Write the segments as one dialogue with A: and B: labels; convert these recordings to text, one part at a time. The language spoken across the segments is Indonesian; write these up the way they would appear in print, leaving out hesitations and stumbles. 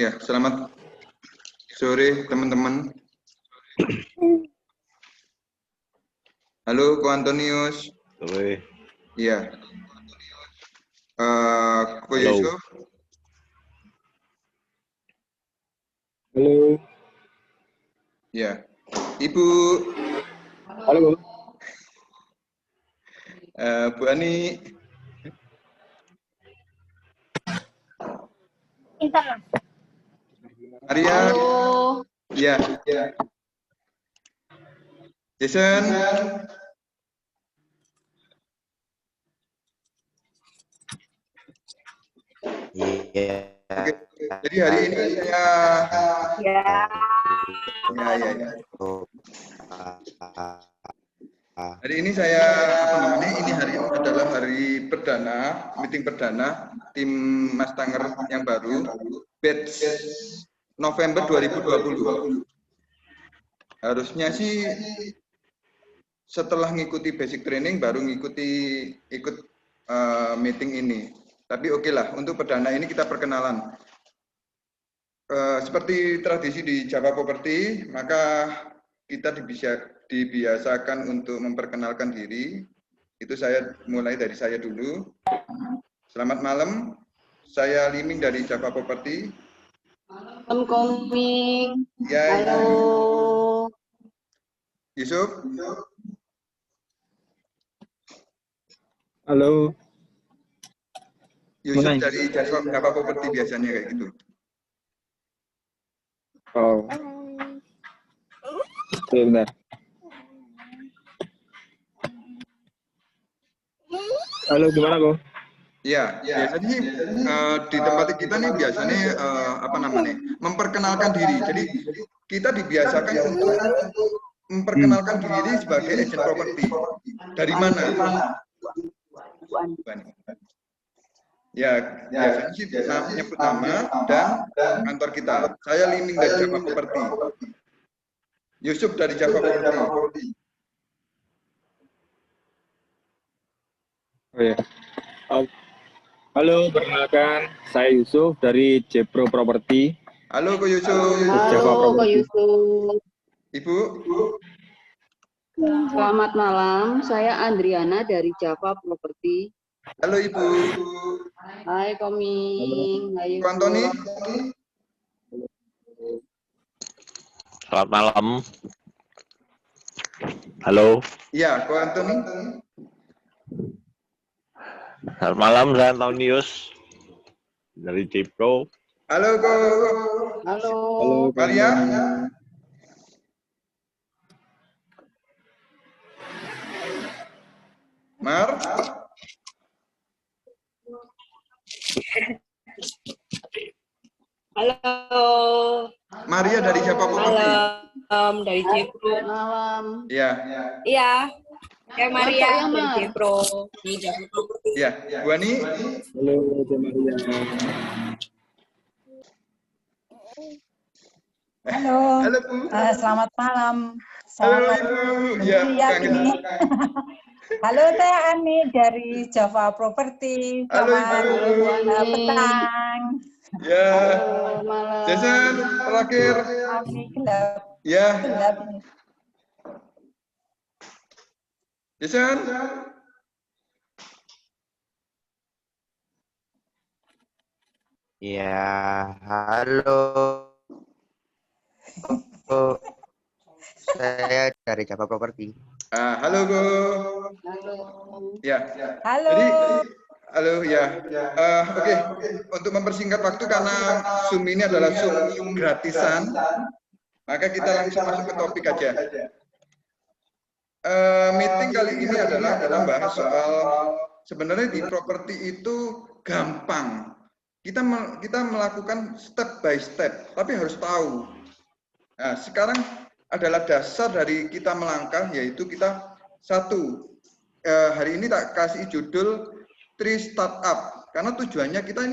A: Ya, selamat sore teman-teman. Halo, Ko Antonius.
B: Sore.
A: Iya. Ko
B: Halo.
A: Yusuf.
C: Halo.
A: Ya. Ibu.
C: Halo.
A: Bu Ani. Arya.
D: Halo.
A: Iya. Jason.
B: Iya.
A: Oke. Jadi hari ini saya Hari ini saya ini hari adalah hari perdana, meeting perdana tim Mas Tanger yang baru, batch November 2020. Harusnya sih setelah ngikuti basic training baru ikut meeting ini. Tapi oke lah, untuk perdana ini kita perkenalan. Seperti tradisi di Java Property, maka kita dibiasakan untuk memperkenalkan diri. Itu saya mulai dari saya dulu. Selamat malam, saya Liming dari Java Property.
D: Malam Koming.
A: Ya,
D: Halo.
A: Yusuf.
C: Halo.
A: Yusuf dari Java Property biasanya kayak gitu.
C: Oh. Benar. Halo, gimana kok?
A: Ya, biasanya sih di tempat kita nih biasanya memperkenalkan diri. Jadi kita dibiasakan untuk memperkenalkan diri sebagai agent properti. Dari mana? Ya, biasanya sih nyebut nama dan kantor kita. Saya Liming dari Java Property. Yusuf dari Java Property.
C: Oh ya. Halo, perkenalkan saya Yusuf dari Jepro Property.
A: Halo, Ko Yusuf.
D: Halo, Ko Yusuf.
A: Ibu.
D: Selamat malam, saya Andriana dari Java Property.
A: Halo, Ibu.
D: Hai Koming. Hai
A: Ko Antoni.
B: Selamat malam. Halo.
A: Iya, Ko Antoni.
B: Selamat malam, saya Antonius dari Jepro.
A: Halo, Ko.
D: Halo.
A: Maria. Mar.
E: Halo.
A: Maria dari Java Property.
E: Malam dari Jepro.
D: Malam.
A: Iya.
E: Iya. Kayak Maria
D: Halo,
E: dari
D: Mar.
E: Jepro. Di Java Property.
A: Iya, Bu Ani.
C: Halo, Maria.
F: Halo,
A: Halo, Bu.
F: selamat malam.
A: Halo,
F: Selamat
A: Ibu. Iya,
F: Iya,
A: kangen.
F: ini. Halo, saya Ani dari Java Property.
A: Halo,
F: Selamat
A: Ibu.
F: petang.
A: Ya.
D: Halo, malam.
A: Jason, terakhir.
F: Ani gelap,
A: Ya,
F: gelap.
A: Jason.
B: Ya, halo. Saya dari Java Property.
A: Halo, Go.
D: Halo.
A: Ya.
F: Halo.
A: Jadi, halo, ya. Oke, untuk mempersingkat waktu karena Zoom ini adalah Zoom gratisan, maka kita langsung masuk ke topik aja. Meeting kali ini adalah kita bahas soal sebenarnya di properti itu gampang. Kita melakukan step by step, tapi harus tahu. Nah, sekarang adalah dasar dari kita melangkah, yaitu kita hari ini tak kasih judul 3 Startup, karena tujuannya kita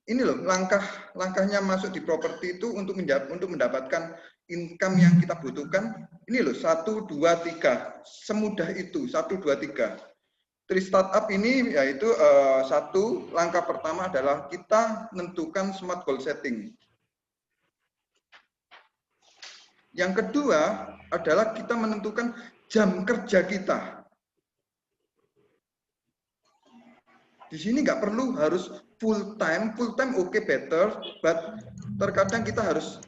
A: ini loh langkahnya masuk di properti itu untuk mendapatkan income yang kita butuhkan. Ini loh 1, 2, 3, semudah itu 1, 2, 3. 3 Startup ini yaitu langkah pertama adalah kita menentukan smart goal setting. Yang kedua adalah kita menentukan jam kerja kita. Di sini nggak perlu harus full time oke, better, but terkadang kita harus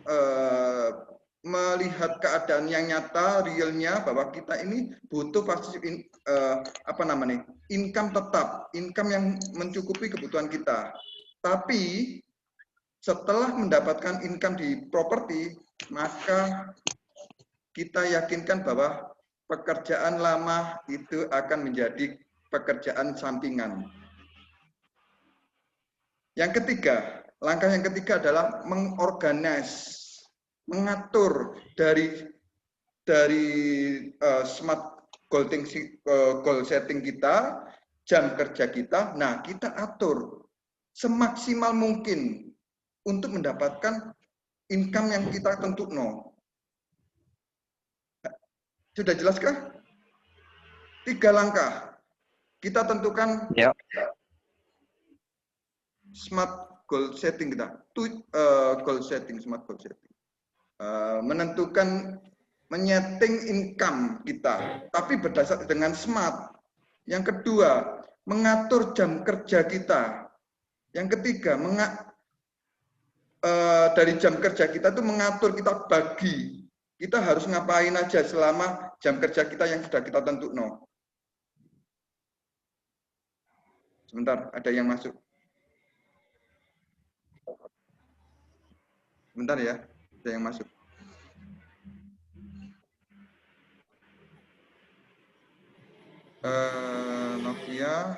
A: melihat keadaan yang nyata, realnya bahwa kita ini butuh pasti income tetap, income yang mencukupi kebutuhan kita. Tapi setelah mendapatkan income di properti, maka kita yakinkan bahwa pekerjaan lama itu akan menjadi pekerjaan sampingan. Yang ketiga, langkah yang ketiga adalah mengorganize, mengatur dari smart goal setting kita, jam kerja kita. Nah, kita atur semaksimal mungkin untuk mendapatkan income yang kita tentukan. Sudah jelaskah? 3 langkah. Kita tentukan smart goal setting kita. Goal setting, smart goal setting. Menentukan, menyeting income kita, tapi berdasarkan dengan smart. Yang kedua, mengatur jam kerja kita. Yang ketiga, dari jam kerja kita itu mengatur, kita bagi. Kita harus ngapain aja selama jam kerja kita yang sudah kita tentukan. Sebentar, ada yang masuk. Sebentar ya, ada yang masuk. Novia.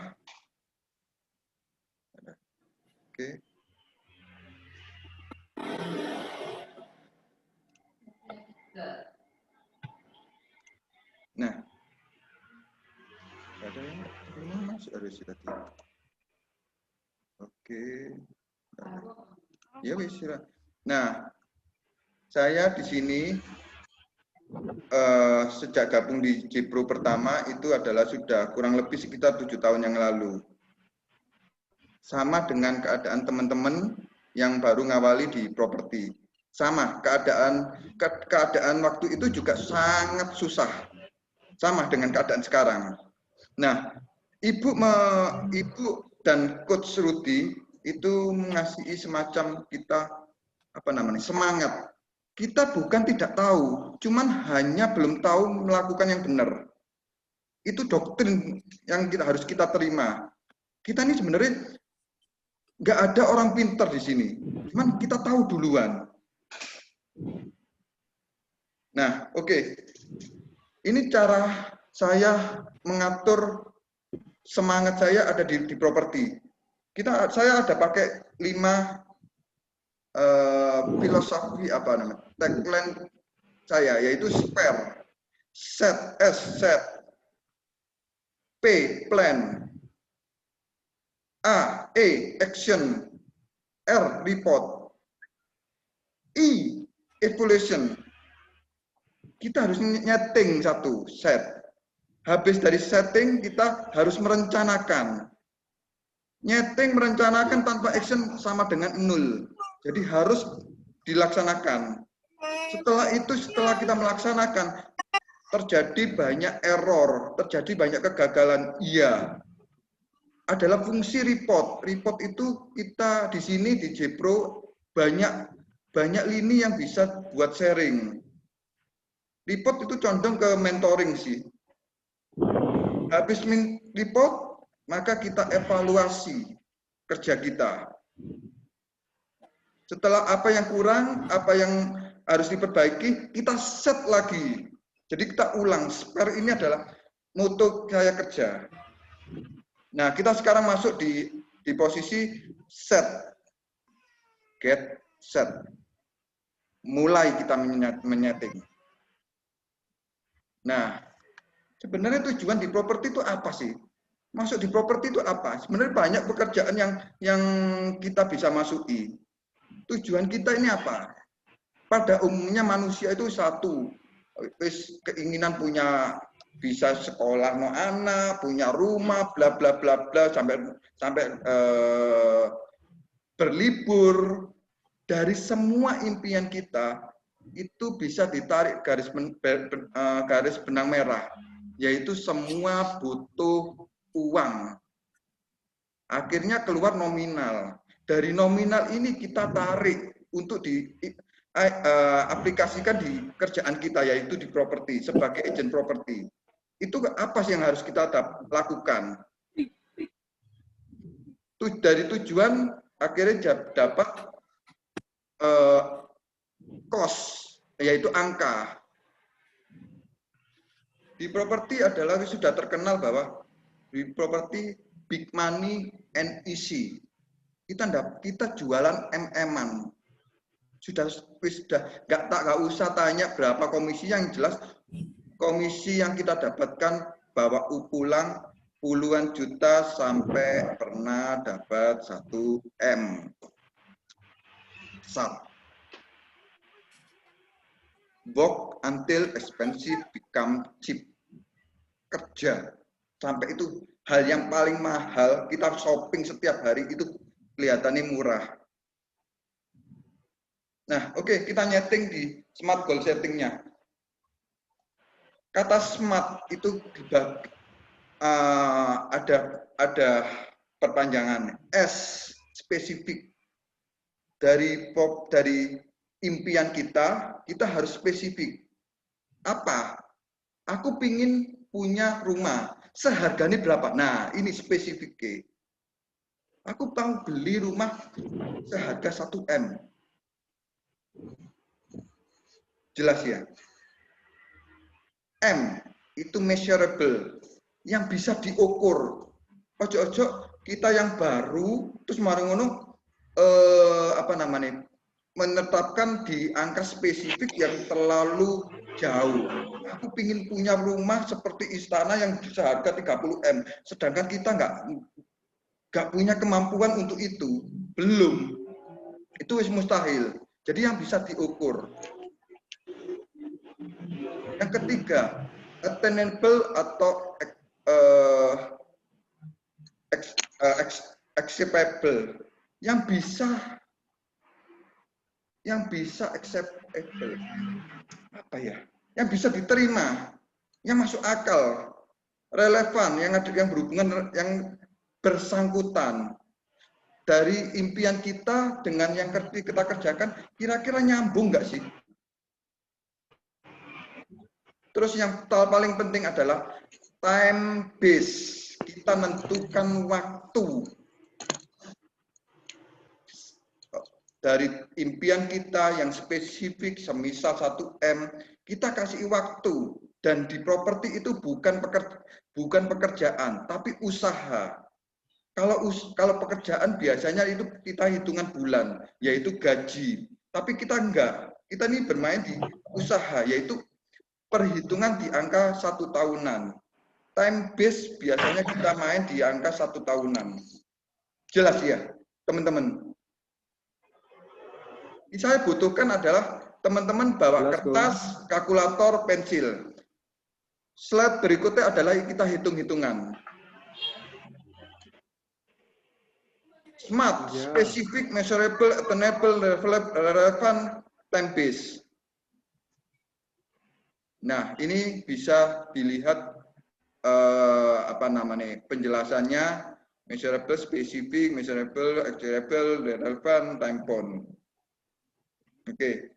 A: Oke. Nah, ada yang masuk harus tadi. Oke. Ya wis. Nah, saya di sini sejak gabung di Jepro pertama itu adalah sudah kurang lebih sekitar 7 tahun yang lalu. Sama dengan keadaan teman-teman yang baru ngawali di properti. Sama, keadaan waktu itu juga sangat susah. Sama dengan keadaan sekarang. Nah, Ibu dan Coach Rudy itu mengasihi semacam kita semangat. Kita bukan tidak tahu, cuman hanya belum tahu melakukan yang benar. Itu doktrin yang harus kita terima. Kita ini sebenarnya nggak ada orang pintar di sini, cuman kita tahu duluan. Nah, oke. Ini cara saya mengatur semangat saya ada di properti. Saya ada pakai 5 filosofi tagline saya, yaitu spare, set, P, plan, A, action, R, report, I, evaluation. Kita harus nyeting satu set. Habis dari setting, kita harus merencanakan. Nyeting, merencanakan tanpa action sama dengan 0. Jadi harus dilaksanakan. Setelah itu, setelah kita melaksanakan, terjadi banyak error, terjadi banyak kegagalan. Iya. Adalah fungsi report. Report itu kita di sini di Jepro banyak lini yang bisa buat sharing. Report itu condong ke mentoring sih. Habis report, maka kita evaluasi kerja kita. Setelah apa yang kurang, apa yang harus diperbaiki, kita set lagi. Jadi kita ulang. Spare ini adalah moto saya kerja. Nah, kita sekarang masuk di posisi set. Get, set. Mulai kita menyeting. Nah, sebenarnya tujuan di properti itu apa sih? Masuk di properti itu apa? Sebenarnya banyak pekerjaan yang kita bisa masuki. Tujuan kita ini apa? Pada umumnya manusia itu satu, keinginan punya bisa sekolah no anak, punya rumah, bla bla bla bla sampai berlibur. Dari semua impian kita, itu bisa ditarik garis benang merah, yaitu semua butuh uang. Akhirnya keluar nominal. Dari nominal ini kita tarik untuk aplikasikan di kerjaan kita, yaitu di properti sebagai agent properti. Itu apa sih yang harus kita lakukan? Dari tujuan akhirnya dapat cost, yaitu angka. Di properti adalah sudah terkenal bahwa di properti big money and easy. Kita jualan MM-an. Sudah nggak usah tanya berapa komisi, yang jelas komisi yang kita dapatkan bahwa pulang puluhan juta sampai pernah dapat 1 M. Work until expensive become cheap. Kerja sampai itu hal yang paling mahal, kita shopping setiap hari itu kelihatannya murah. Nah, oke, kita nyeting di smart goal settingnya. Kata smart itu ada perpanjangan. S spesifik. Dari impian kita harus spesifik. Apa? Aku pingin punya rumah. Seharganya berapa? Nah, ini spesifik. Aku mau beli rumah seharga 1 M. Jelas ya? M itu measurable, yang bisa diukur. Ojo-ojo kita yang baru terus marengono menetapkan di angka spesifik yang terlalu jauh. Aku pingin punya rumah seperti istana yang seharga 30 M, sedangkan kita nggak punya kemampuan untuk itu. Belum. Itu mustahil. Jadi yang bisa diukur. Yang ketiga, attainable atau acceptable, yang bisa acceptable, apa ya? Yang bisa diterima, yang masuk akal, relevan, yang berhubungan, yang bersangkutan. Dari impian kita dengan yang kita kerjakan, kira-kira nyambung nggak sih? Terus yang paling penting adalah time base. Kita menentukan waktu. Dari impian kita yang spesifik, semisal 1 M, kita kasih waktu. Dan di properti itu bukan pekerjaan, tapi usaha. Kalau pekerjaan biasanya itu kita hitungan bulan, yaitu gaji. Tapi kita enggak. Kita ini bermain di usaha, yaitu perhitungan di angka 1 tahunan. Time base biasanya kita main di angka 1 tahunan. Jelas ya, teman-teman? Yang saya butuhkan adalah teman-teman bawa kertas, kalkulator, pensil. Slide berikutnya adalah kita hitung-hitungan. SMART, specific, measurable, attainable, relevant, time base. Nah, ini bisa dilihat penjelasannya, measurable, specific, measurable, achievable, relevant, time bound. Oke.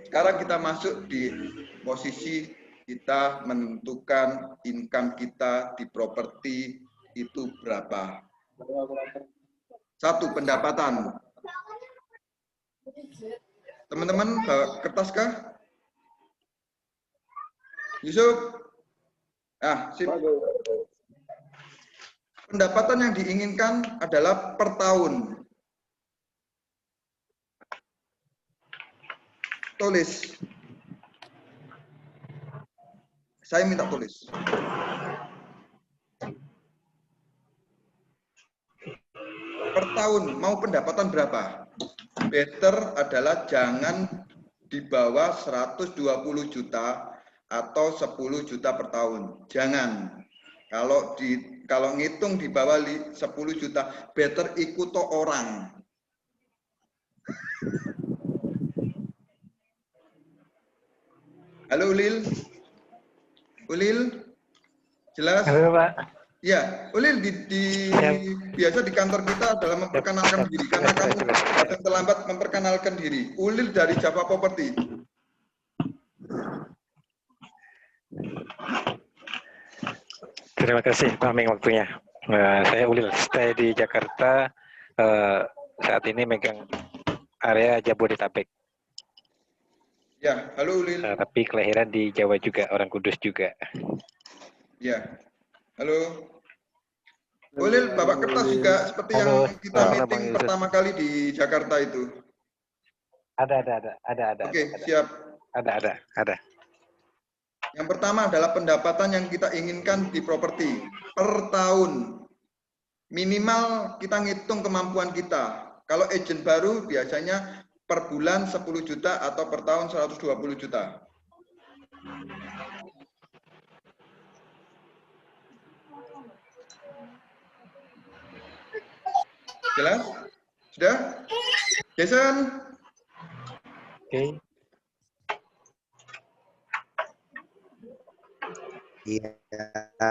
A: Sekarang kita masuk di posisi kita menentukan income kita di properti itu berapa. 1, pendapatan. Teman-teman bawa kertas kah? Yusuf? Sip. Pendapatan yang diinginkan adalah per tahun. Tulis. Saya minta tulis. Per tahun mau pendapatan berapa? Better adalah jangan di bawah 120 juta atau 10 juta per tahun. Jangan. Kalau ngitung di bawah 10 juta, better ikut orang. Halo Ulil. Ulil, jelas?
G: Halo Pak.
A: Ya, Ulil biasa di kantor kita adalah memperkenalkan diri karena kamu datang terlambat memperkenalkan diri. Ulil dari Java Property.
G: Terima kasih Pak Ming waktunya. Saya Ulil, stay di Jakarta. Saat ini megang area Jabodetabek.
A: Ya, halo Ulil.
G: Tapi kelahiran di Jawa juga, orang Kudus juga.
A: Ya, halo. Ulil, Bapak Kertas juga seperti yang kita meeting pertama kali di Jakarta itu.
G: Ada.
A: Oke, siap.
G: Ada.
A: Yang pertama adalah pendapatan yang kita inginkan di properti per tahun. Minimal kita ngitung kemampuan kita. Kalau agent baru biasanya per bulan 10 juta atau per tahun 120 juta. Jelas? Sudah? Jason?
G: Oke.
B: Iya.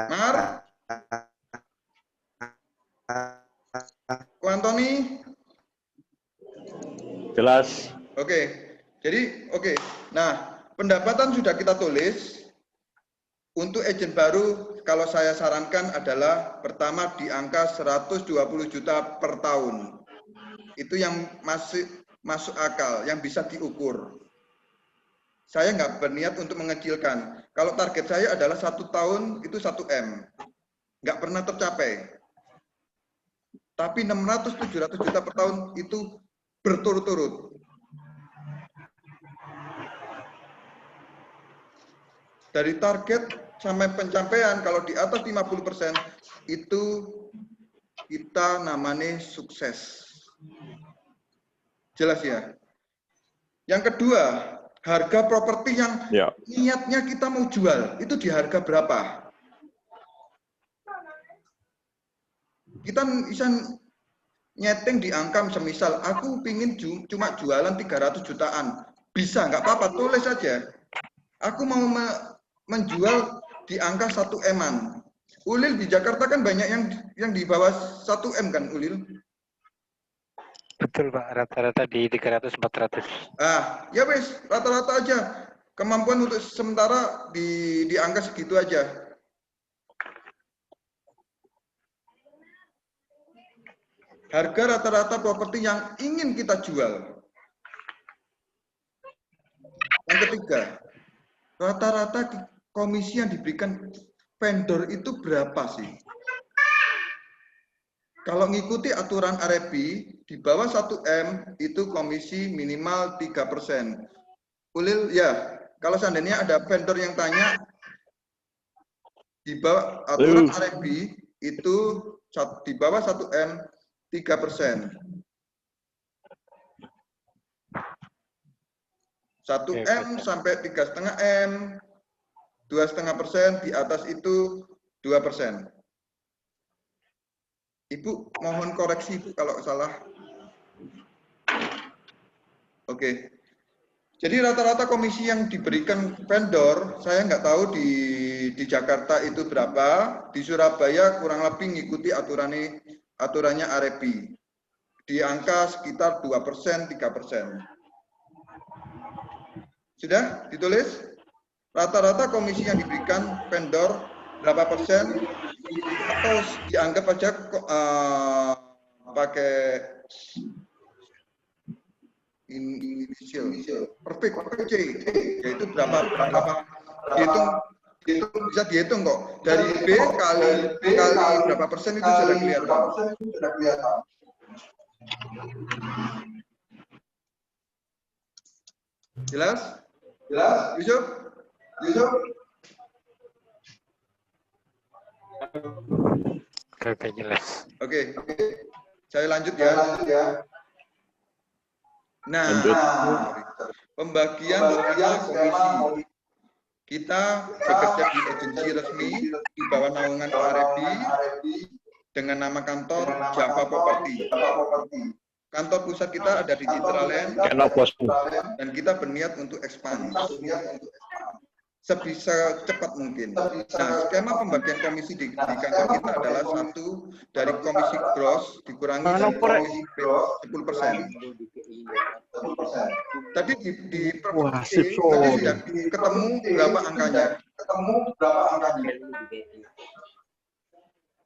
A: Mar? Ko Antoni?
B: Jelas.
A: Oke. Jadi, oke. Nah, pendapatan sudah kita tulis. Untuk agent baru, kalau saya sarankan adalah pertama di angka 120 juta per tahun. Itu yang masuk akal, yang bisa diukur. Saya nggak berniat untuk mengecilkan. Kalau target saya adalah 1 tahun itu 1 M. Nggak pernah tercapai. Tapi 600-700 juta per tahun itu berturut-turut. Dari target sampai pencapaian, kalau di atas 50% itu kita namanya sukses. Jelas ya? Yang kedua, harga properti yang niatnya kita mau jual, itu di harga berapa? Kita bisa nyeting di angka, semisal aku pingin cuma jualan 300 jutaan. Bisa, nggak apa-apa, tulis saja. Aku mau menjual di angka 1 M-an. Ulil di Jakarta kan banyak yang di bawah 1 M kan, Ulil?
G: Betul Pak, rata-rata di 300-400.
A: Ah, ya wes, rata-rata aja. Kemampuan untuk sementara di angka segitu aja. Harga rata-rata properti yang ingin kita jual. Yang ketiga, rata-rata komisi yang diberikan vendor itu berapa sih? Kalau ngikuti aturan RFP, di bawah 1 M itu komisi minimal 3%. Ulil, ya, kalau seandainya ada vendor yang tanya, di bawah aturan RFP itu di bawah 1 M 3%. 1 M sampai 3,5 M, 2,5%, di atas itu 2%. Ibu, mohon koreksi Ibu kalau salah. Oke. Jadi rata-rata komisi yang diberikan vendor, saya nggak tahu di Jakarta itu berapa, di Surabaya kurang lebih ngikuti aturannya RFP. Di angka sekitar 2%, 3%. Sudah ditulis? Rata-rata komisi yang diberikan vendor berapa persen? Atau dianggap aja pakai inisial perfect C, yaitu berapa dihitung bisa dihitung kok, dari B kali berapa persen itu sudah kelihatan. Jelas Yusuf?
G: Oke, jelas.
A: Oke. Saya lanjut ya. Nah, pembagian skema komisi. Kita bekerja di agensi resmi di bawah naungan RFP dengan nama kantor Java Property. Kantor pusat kita ada di Citraland dan kita berniat untuk expand. sebisa cepat mungkin. Nah, skema pembagian komisi di kantor kita adalah 1 dari komisi gross dikurangi dari komisi 10%. Tadi di properti tadi sudah ketemu berapa angkanya?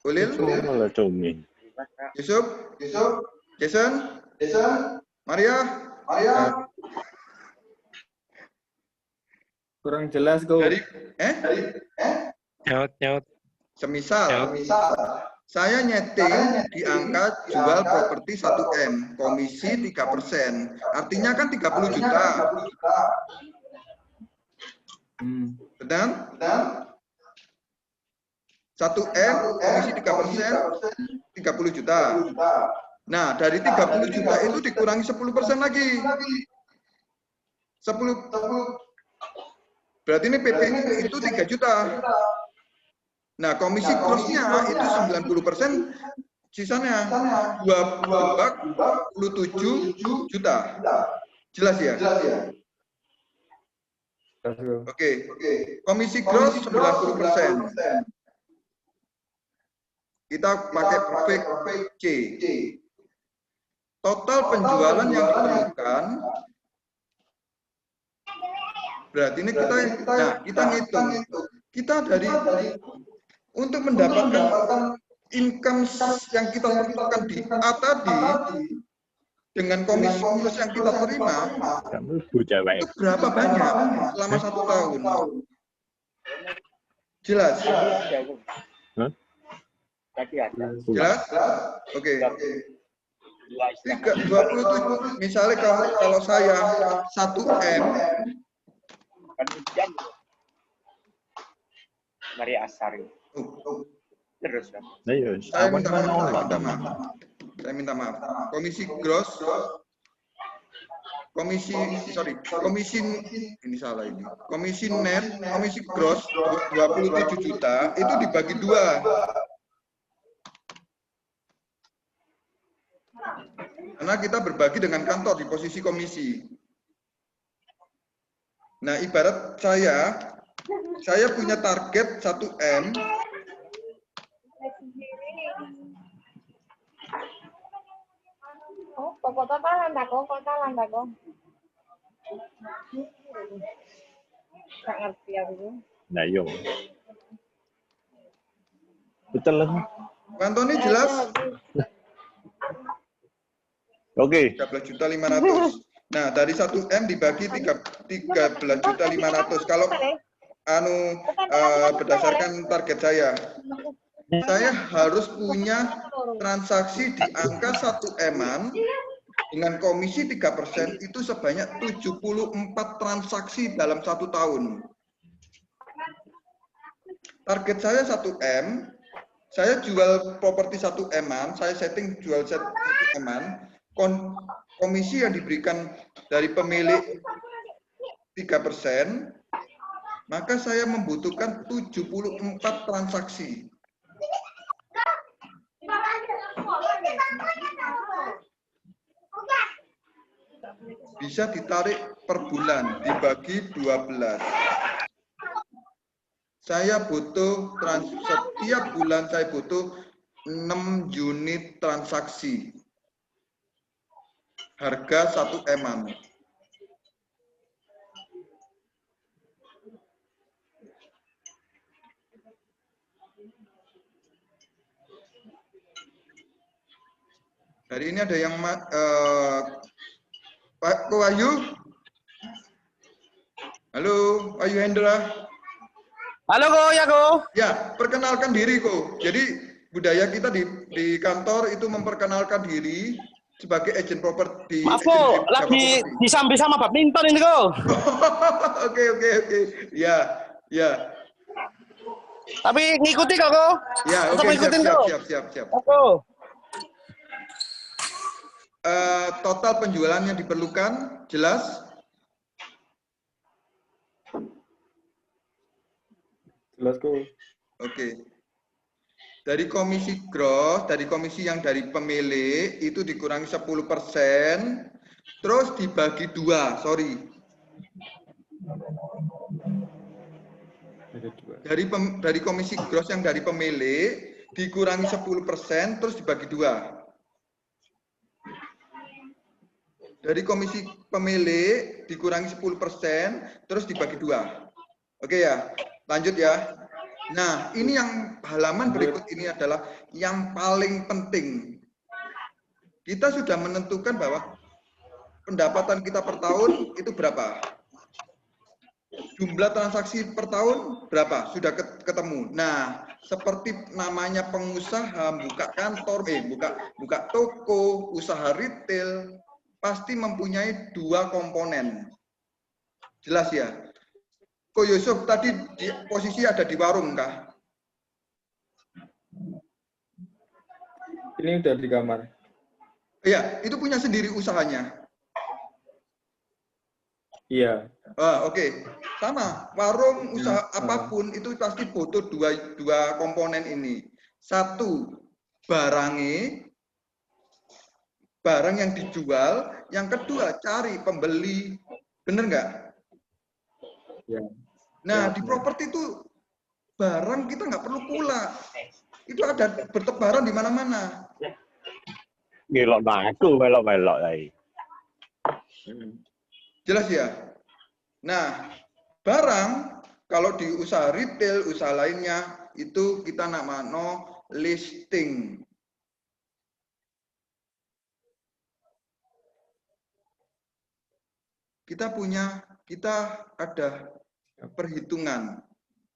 A: Ulil? Yusuf? Jason? Maria?
C: Kurang jelas kok.
A: Dari
G: Nyaut.
A: semisal saya nyeting di angka jual properti 1M, komisi 3%. Artinya kan 30 juta. Benar? 1M, komisi 3%, 30 juta. Nah, dari 30 juta itu dikurangi 10% lagi. 10. Berarti ini PP itu 3 juta. Nah, komisi grossnya itu 90%, sisanya 27 juta. Jelas ya? Oke. Komisi gross 90%. Kita pakai profit C. Total penjualan yang diperlukan, berarti ini kita ngitung. Kita untuk mendapatkan income yang kita perlukan di A tadi dengan komisi yang kita terima itu berapa banyak selama 1 tahun? Jelas? Jelas? Oke. 27. Misalnya kalau saya 1M,
H: Mari asari. Terus kan.
A: Saya minta maaf. Komisi gross, komisi net, komisi gross 27 juta itu dibagi 2. Karena kita berbagi dengan kantor di posisi komisi. Nah, ibarat saya punya target 1M.
I: Kota landako. Nggak ngerti aku.
B: Nah, yo. Betul lah.
A: Pak Antoni jelas?
B: Oke.
A: 13.500.000. Nah, dari 1M dibagi 13.500.000. Kalau berdasarkan target saya harus punya transaksi di angka 1M-an dengan komisi 3% itu sebanyak 74 transaksi dalam 1 tahun. Target saya 1M, saya jual properti 1M-an, saya setting jual 1M-an, komisi yang diberikan dari pemilik 3%, maka saya membutuhkan 74 transaksi. Bisa ditarik per bulan, dibagi 12. Saya butuh, setiap bulan saya butuh 6 unit transaksi. Harga 1M-an. Hari ini ada yang Pak Wahyu. Halo, Wahyu Hendra.
J: Halo Ko, ya Ko.
A: Ya, perkenalkan diri Ko. Jadi budaya kita di kantor itu memperkenalkan diri sebagai agent properti.
J: Maaf Ko, lagi disambi sama badminton ini Ko.
A: Oke. Ya.
J: Tapi ngikuti kok Ko.
A: Ya, oke, siap.
J: Ko.
A: Total penjualan yang diperlukan jelas?
C: Jelas kok.
A: Oke. Dari komisi gross, dari komisi yang dari pemilik itu dikurangi 10%, terus dibagi 2, sorry. Dari komisi gross yang dari pemilik dikurangi 10% terus dibagi 2. Dari komisi pemilik dikurangi 10% terus dibagi 2. Oke ya, lanjut ya. Nah, ini yang halaman berikut ini adalah yang paling penting. Kita sudah menentukan bahwa pendapatan kita per tahun itu berapa. Jumlah transaksi per tahun berapa? Sudah ketemu. Nah, seperti namanya pengusaha buka kantor, buka toko, usaha retail, pasti mempunyai 2 komponen. Jelas ya? Ko Yusuf tadi posisi ada di warung kah?
C: Ini udah di kamar.
A: Iya, itu punya sendiri usahanya.
C: Iya.
A: Oke. Sama, warung usaha apapun itu pasti butuh dua komponen ini. Satu, barang yang dijual. Yang kedua, cari pembeli. Bener nggak?
C: Ya.
A: Nah, di properti itu barang kita nggak perlu pula. Itu ada bertebaran di mana-mana.
B: Gelok aku, melok-melok lagi.
A: Jelas ya? Nah, barang kalau di usaha retail, usaha lainnya itu kita namanya listing. Kita ada perhitungan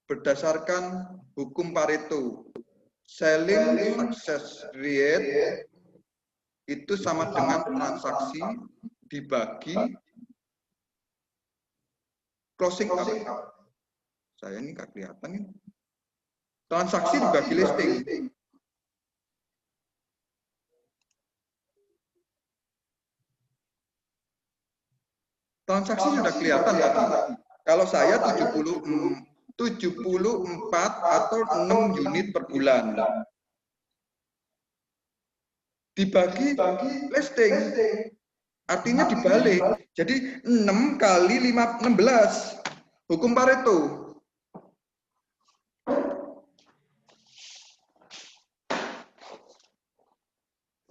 A: berdasarkan hukum Pareto. Selling success rate itu sama dengan transaksi dibagi closing up. Saya ini nggak kelihatan ini. Transaksi dibagi listing. Transaksi sudah kelihatan tadi. Kalau saya 74 atau 6 unit per bulan. Dibagi listing. Artinya dibalik. Jadi 6 kali 16. Hukum Pareto.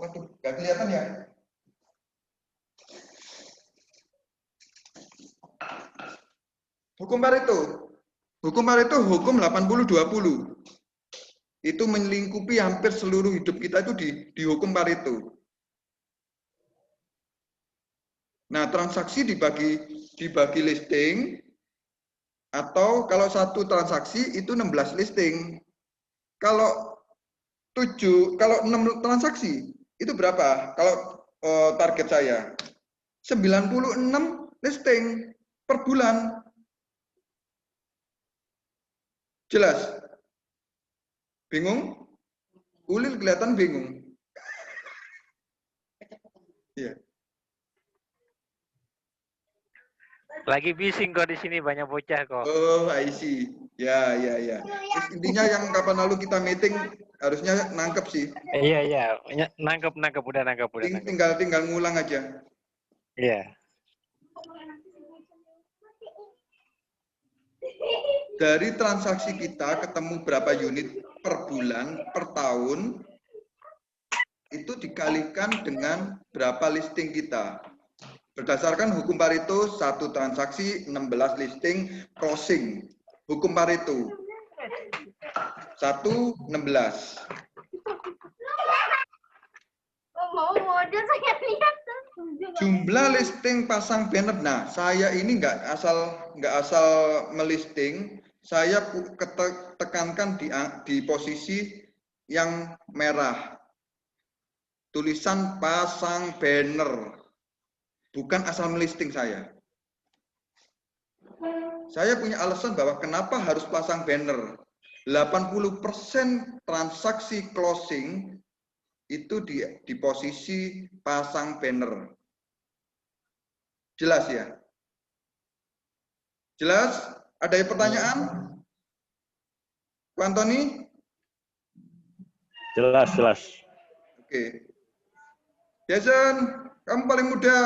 A: Waduh, nggak kelihatan ya? Hukum Pareto. Hukum Pareto hukum 80-20. Itu melingkupi hampir seluruh hidup kita itu di hukum Pareto. Nah, transaksi dibagi listing, atau kalau satu transaksi itu 16 listing. Kalau 6 transaksi itu berapa? Kalau target saya 96 listing per bulan. Jelas? Bingung? Ulil kelihatan bingung. Iya.
G: Lagi bising kok di sini, banyak bocah kok.
A: Oh, I see. Ya. Terus intinya yang kapan lalu kita meeting harusnya nangkep sih.
G: Iya. Nangkep, udah nangkep.
A: Tinggal ngulang aja.
G: Iya.
A: Dari transaksi kita ketemu berapa unit per bulan, per tahun, itu dikalikan dengan berapa listing kita. Berdasarkan hukum Pareto, satu transaksi 16 listing closing. Hukum Pareto. 1/16. Jumlah listing pasang banner. Nah, saya ini nggak asal melisting. Saya tekankan di posisi yang merah. Tulisan pasang banner. Bukan asal melisting saya. Saya punya alasan bahwa kenapa harus pasang banner. 80% transaksi closing itu di posisi pasang banner. Jelas ya? Jelas? Ada pertanyaan? Pak Antoni?
B: Jelas.
A: Oke. Jason, kamu paling muda.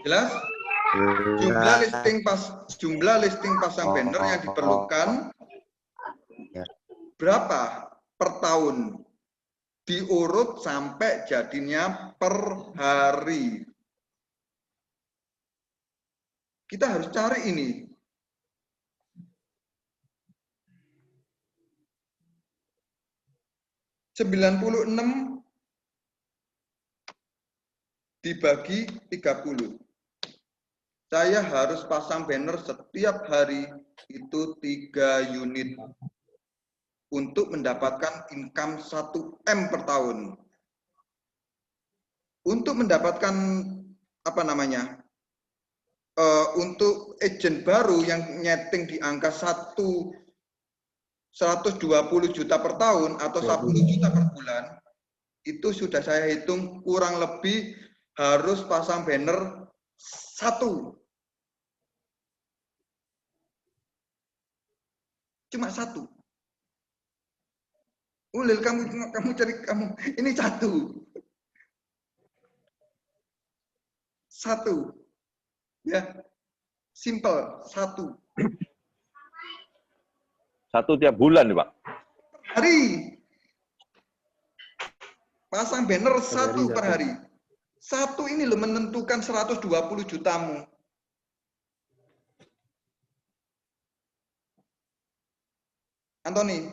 A: Jelas? Jumlah listing pasang banner yang diperlukan berapa per tahun? Diurut sampai jadinya per hari. Kita harus cari ini. (96) dibagi 30. Saya harus pasang banner setiap hari itu 3 unit untuk mendapatkan income 1 M per tahun. Untuk mendapatkan apa namanya? Untuk agent baru yang nyeting di angka 120 juta per tahun atau 10 juta per bulan, itu sudah saya hitung kurang lebih harus pasang banner 1. Cuma 1. Ulil, kamu cari ini 1. 1. Ya. Simple, 1.
B: 1 tiap bulan, Pak.
A: Hari. Pasang banner 1 per hari. 1 ini loh menentukan 120 jutamu. Antoni.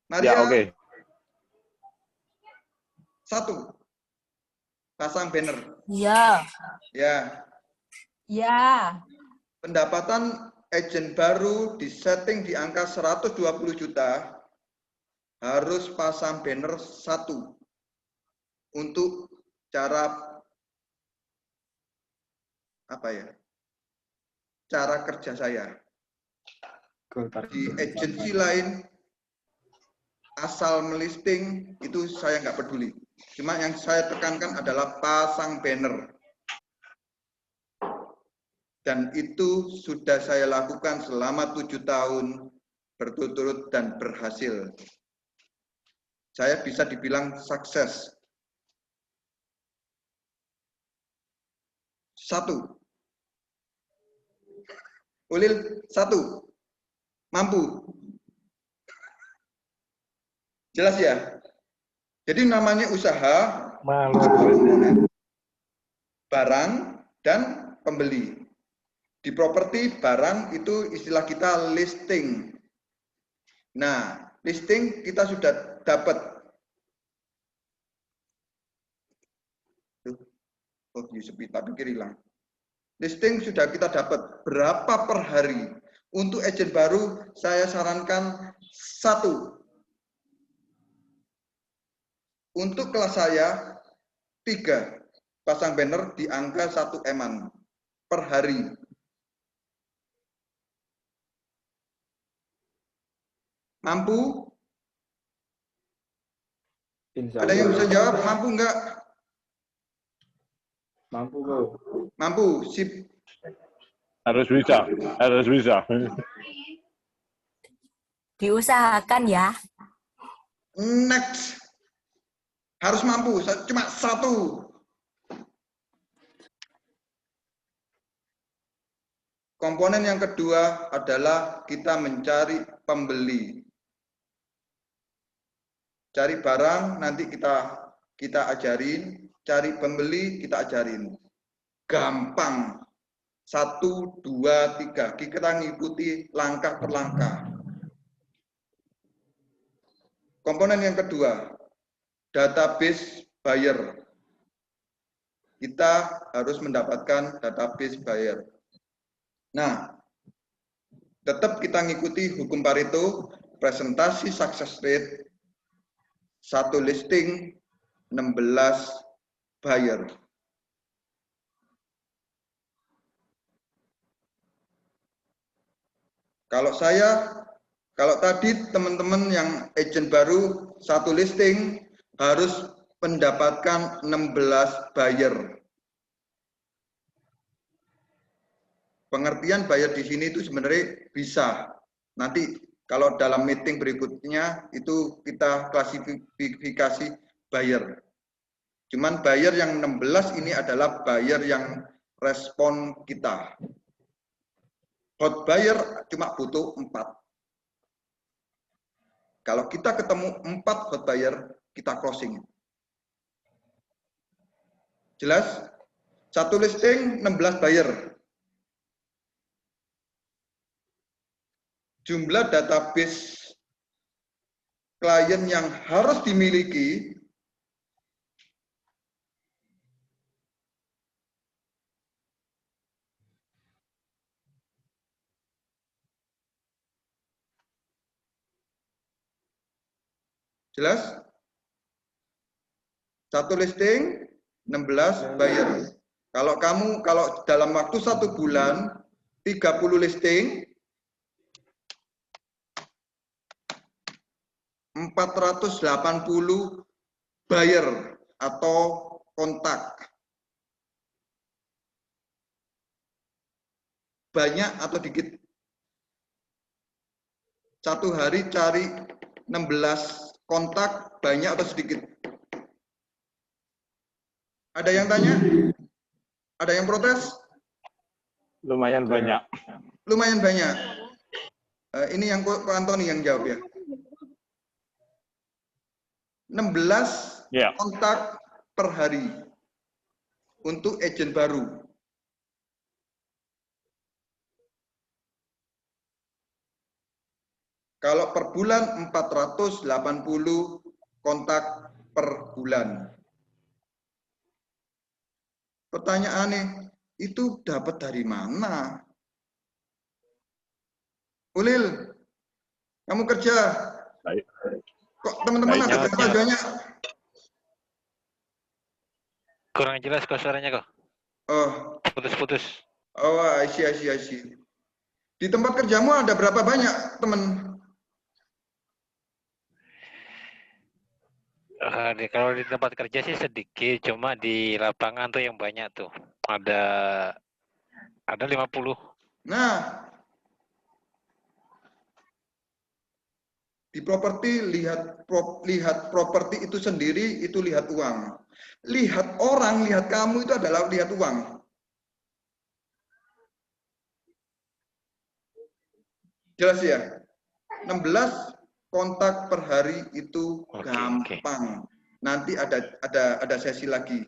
A: Maria.
B: Ya, oke.
A: 1. Pasang banner.
I: Iya.
A: Ya.
F: Ya.
A: Pendapatan agent baru disetting di angka 120 juta, harus pasang banner 1 untuk cara apa ya? Cara kerja saya. Di agensi lain asal melisting itu saya nggak peduli. Cuma yang saya tekankan adalah pasang banner. Dan itu sudah saya lakukan selama 7 tahun berturut-turut dan berhasil. Saya bisa dibilang sukses. 1. Ulil, 1. Mampu. Jelas ya? Jadi namanya usaha, barang dan pembeli. Di properti barang itu istilah kita listing. Nah, listing kita sudah dapat. Oh, sepi, tak pikir hilang. Listing sudah kita dapat. Berapa per hari? Untuk agent baru, saya sarankan 1. Untuk kelas saya, 3. Pasang banner di angka 1 M-an per hari. Mampu? Ada yang bisa jawab? Mampu enggak?
C: Mampu, Bro.
A: Mampu, sip.
B: Harus bisa, harus bisa.
I: Diusahakan ya.
A: Next. Harus mampu, cuma 1. Komponen yang kedua adalah kita mencari pembeli. Cari barang nanti kita ajarin, cari pembeli kita ajarin. Gampang. 1, 2, 3. Kita ngikuti langkah per langkah. Komponen yang kedua, database buyer. Kita harus mendapatkan database buyer. Nah, tetap kita ngikuti hukum Pareto, presentasi success rate, 1 listing, 16 buyer. Kalau tadi teman-teman yang agent baru 1 listing harus mendapatkan 16 buyer. Pengertian buyer di sini itu sebenarnya bisa. Nanti kalau dalam meeting berikutnya itu kita klasifikasi buyer. Cuman buyer yang 16 ini adalah buyer yang respon kita. Hot buyer cuma butuh 4. Kalau kita ketemu 4 hot buyer, kita closing. Jelas? Satu listing 16 buyer. Jumlah database klien yang harus dimiliki jelas? Satu listing 16 buyer. Kalau dalam waktu 1 bulan 30 listing 480 buyer atau kontak. Banyak atau dikit? Satu hari cari 16 kontak, banyak atau sedikit? Ada yang tanya? Ada yang protes?
B: Lumayan banyak.
A: Lumayan banyak. Ini yang Ko Antoni yang jawab ya. 16
B: Ya.
A: kontak per hari untuk agent baru. Kalau per bulan 480 kontak per bulan. Pertanyaannya, itu dapat dari mana? Ulil, kamu kerja?
B: Baik.
A: Kok teman-teman ada kerjanya?
G: Kurang jelas kok suaranya kok.
A: Oh,
G: Putus-putus.
A: oh, I see. Di tempat kerjamu ada berapa banyak teman?
G: Kalau di tempat kerja sih sedikit, cuma di lapangan tuh yang banyak tuh. Ada 50.
A: Nah, di properti lihat properti itu sendiri, itu lihat uang. Lihat orang, lihat kamu itu adalah lihat uang. Jelas ya? 16 kontak per hari itu gampang. Nanti ada sesi lagi.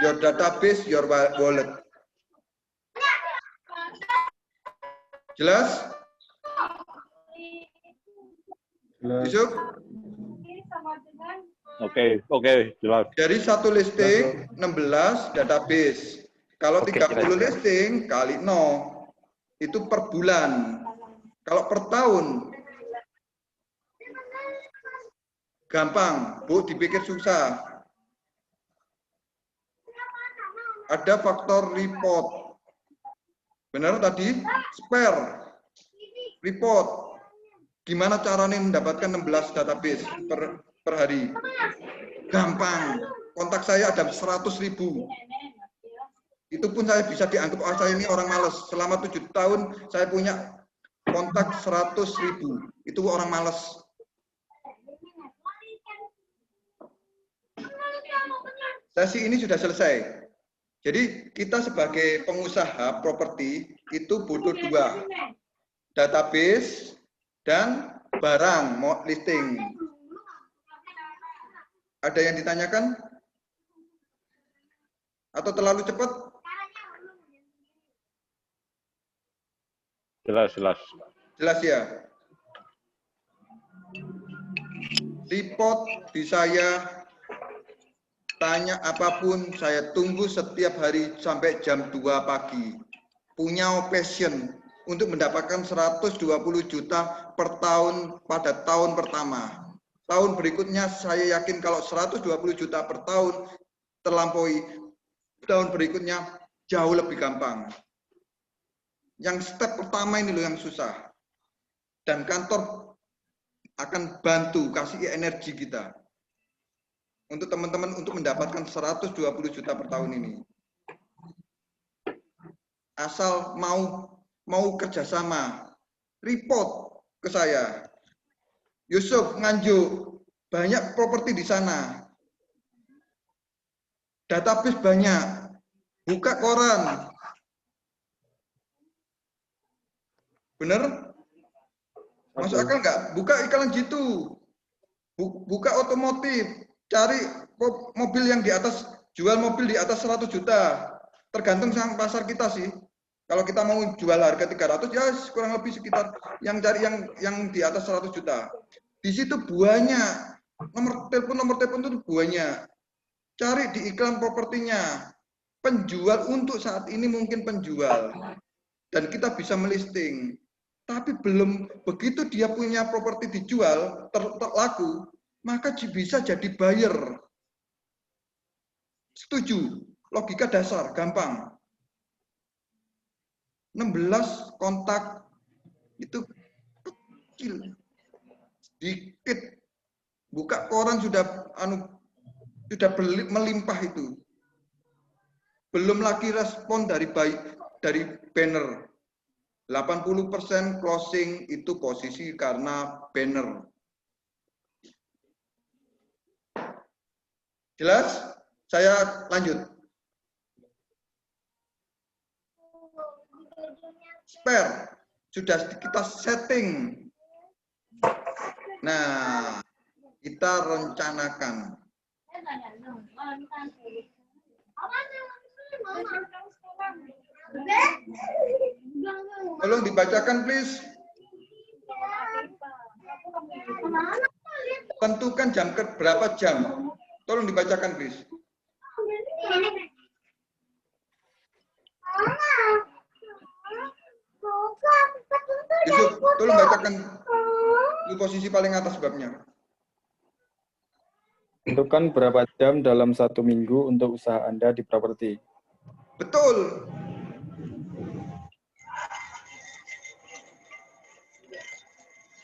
A: Your database, your wallet. Jelas? Yusuf?
B: Oke, jelas.
A: Dari satu listing 16 database. Kalau 30 listing kali 0 itu per bulan. Kalau per tahun gampang, Bu, dipikir susah. Ada faktor report. Benar tadi? Spare. Report. Gimana caranya mendapatkan 16 database per hari? Gampang. Kontak saya ada 100.000. Itu pun saya bisa dianggap, oh, saya ini orang malas. Selama 7 tahun saya punya kontak 100.000. Itu orang malas. Sesi ini sudah selesai. Jadi kita sebagai pengusaha properti itu butuh 2. Database dan barang listing. Ada yang ditanyakan? Atau terlalu cepat?
B: Jelas.
A: Jelas ya? Report di saya, tanya apapun, saya tunggu setiap hari sampai jam 2 pagi. Punya passion untuk mendapatkan 120 juta per tahun pada tahun pertama. Tahun berikutnya saya yakin kalau 120 juta per tahun terlampaui, tahun berikutnya jauh lebih gampang. Yang step pertama ini loh yang susah. Dan kantor akan bantu, kasih energi kita. Untuk teman-teman untuk mendapatkan 120 juta per tahun ini. Asal mau kerjasama, report ke saya. Yusuf, Nganjuk, banyak properti di sana. database banyak. Buka koran. Bener? Masuk akal nggak? Buka iklan gitu. Buka otomotif. Cari mobil yang di atas, jual mobil di atas 100 juta. Tergantung sang pasar kita sih. Kalau kita mau jual harga 300, ya kurang lebih sekitar yang cari yang di atas 100 juta. Di situ banyak. Nomor telepon itu banyak. Cari di iklan propertinya. Penjual untuk saat ini mungkin penjual. Dan kita bisa melisting. Tapi belum begitu dia punya properti dijual, terlaku, maka bisa jadi buyer. Setuju. Logika dasar, gampang. 16 kontak itu kecil. Sedikit. Buka koran sudah melimpah itu. Belum lagi respon dari banner. 80% closing itu posisi karena banner. Jelas? Saya lanjut. Spare sudah kita setting. Nah, kita rencanakan. Tolong dibacakan, please. Tentukan jam berapa jam. Tolong dibacakan, please. Yusuf, tolong bacakan di posisi paling atas babnya.
C: Tentukan berapa jam dalam 1 minggu untuk usaha Anda di properti.
A: Betul.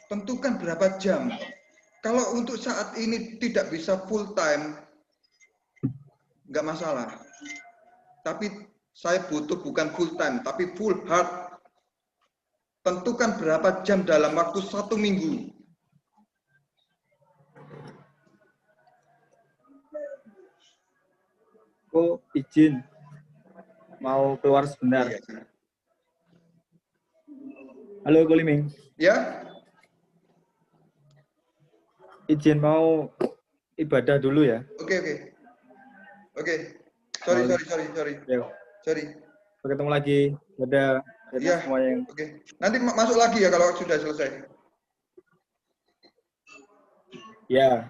A: Tentukan berapa jam. Kalau untuk saat ini tidak bisa full time, nggak masalah. Tapi saya butuh bukan full time, tapi full hard. Tentukan berapa jam dalam waktu 1 minggu.
C: Aku izin mau keluar sebentar. Halo, Koliming.
A: Ya.
C: Izin mau ibadah dulu ya.
A: Oke. Sorry.
C: Ya.
A: Sorry.
C: Ketemu lagi. Dadah.
A: Ya.
C: Semuanya.
A: Oke. Nanti masuk lagi ya kalau sudah selesai.
C: Ya.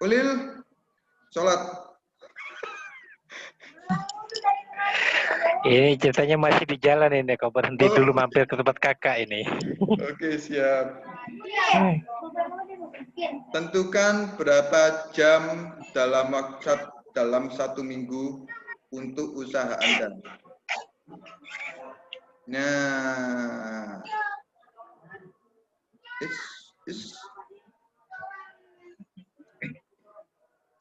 A: Ulil, sholat.
G: Ini ceritanya masih di jalan ini, kau berhenti dulu mampir ke tempat kakak ini.
A: Oke, siap. Tentukan berapa jam dalam 1 minggu untuk usaha Anda. Nah,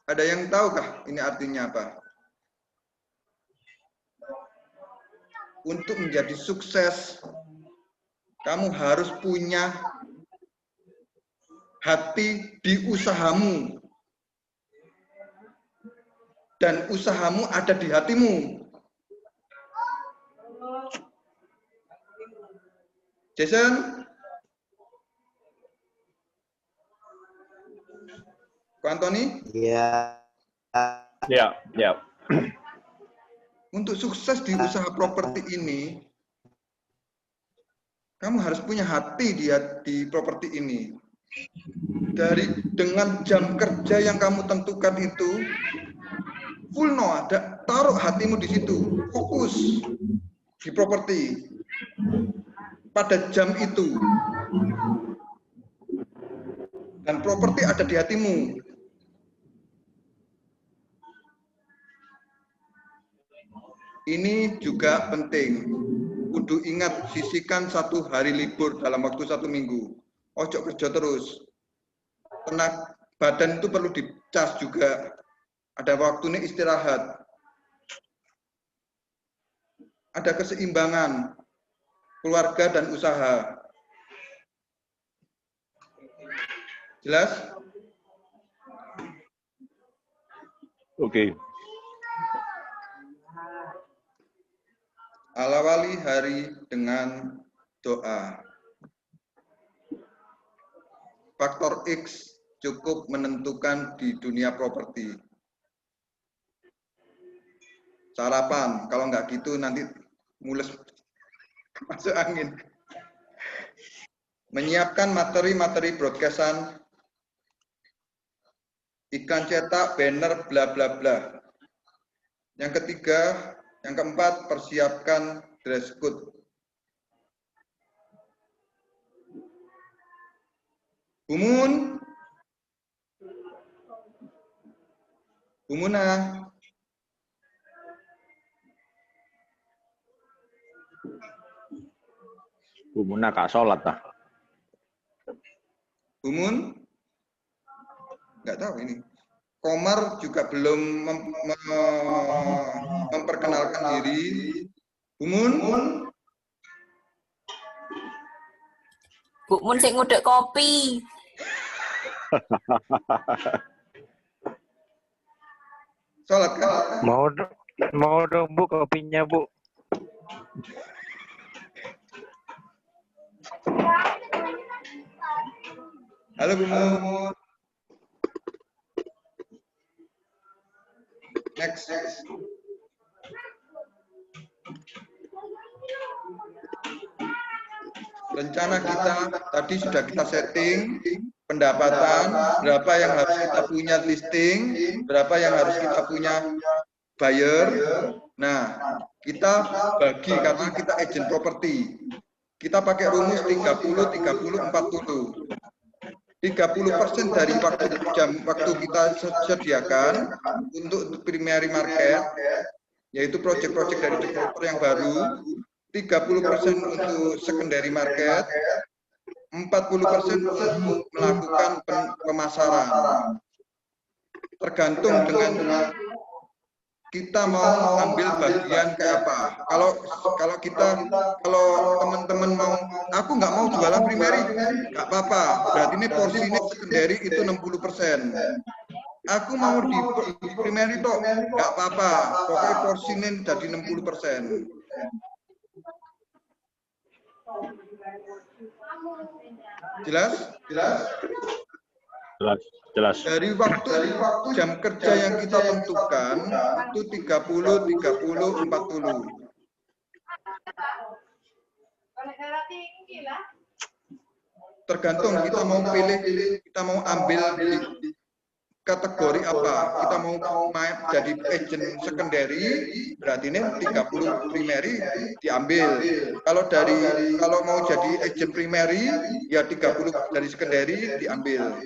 A: ada yang tahukah ini artinya apa? Untuk menjadi sukses, kamu harus punya hati di usahamu. Dan usahamu ada di hatimu. Jason? Ko Antoni?
K: Iya.
B: Ya.
A: Untuk sukses di usaha properti ini, kamu harus punya hati di properti ini. Dengan jam kerja yang kamu tentukan itu, full taruh hatimu di situ, fokus di properti pada jam itu. Dan properti ada di hatimu. Ini juga penting. Kudu ingat, sisihkan 1 hari libur dalam waktu 1 minggu. Ojo kerja terus. Tenaga badan itu perlu dicas juga. Ada waktunya istirahat. Ada keseimbangan keluarga dan usaha. Jelas?
B: Oke.
A: Awali hari dengan doa. Faktor X cukup menentukan di dunia properti. Sarapan, kalau nggak gitu nanti mules masuk angin. Menyiapkan materi-materi broadcastan, iklan cetak, banner, bla bla bla. Yang ketiga, yang keempat, persiapkan dress code. Bumun, Bumuna,
B: Bumuna kak sholat lah.
A: Bumun, nggak tahu ini. Komar juga belum memperkenalkan diri. Bumun,
I: Bu Mun sing ngudek kopi.
A: sholat kan?
G: Mau dong Bu kopinya Bu.
A: Halo Bumun. Next. Rencana kita tadi sudah kita setting, pendapatan, berapa yang harus kita punya listing, berapa yang harus kita punya buyer. Nah, kita bagi karena kita agent properti. Kita pakai rumus 30, 30, 40. 30% dari waktu kita sediakan untuk primary market, yaitu project-project dari developer yang baru, 30% untuk secondary market, 40% untuk melakukan pemasaran. Tergantung dengan kita mau ambil bagian ke apa. Kalau teman-teman mau, aku nggak mau jualan primary, nggak apa-apa. Berarti ini porsinya secondary itu 60%. Aku mau di primary toh, nggak apa-apa. Pokoknya porsinya jadi 60%. Jelas?
B: Jelas.
A: Dari waktu jam kerja yang kita tentukan itu 30, 30, 40. Tergantung kita mau pilih, kita mau ambil di kategori apa. Kita mau jadi agent secondary, berarti ini 30 primary diambil. Kalau mau jadi agent primary, ya 30 dari secondary diambil.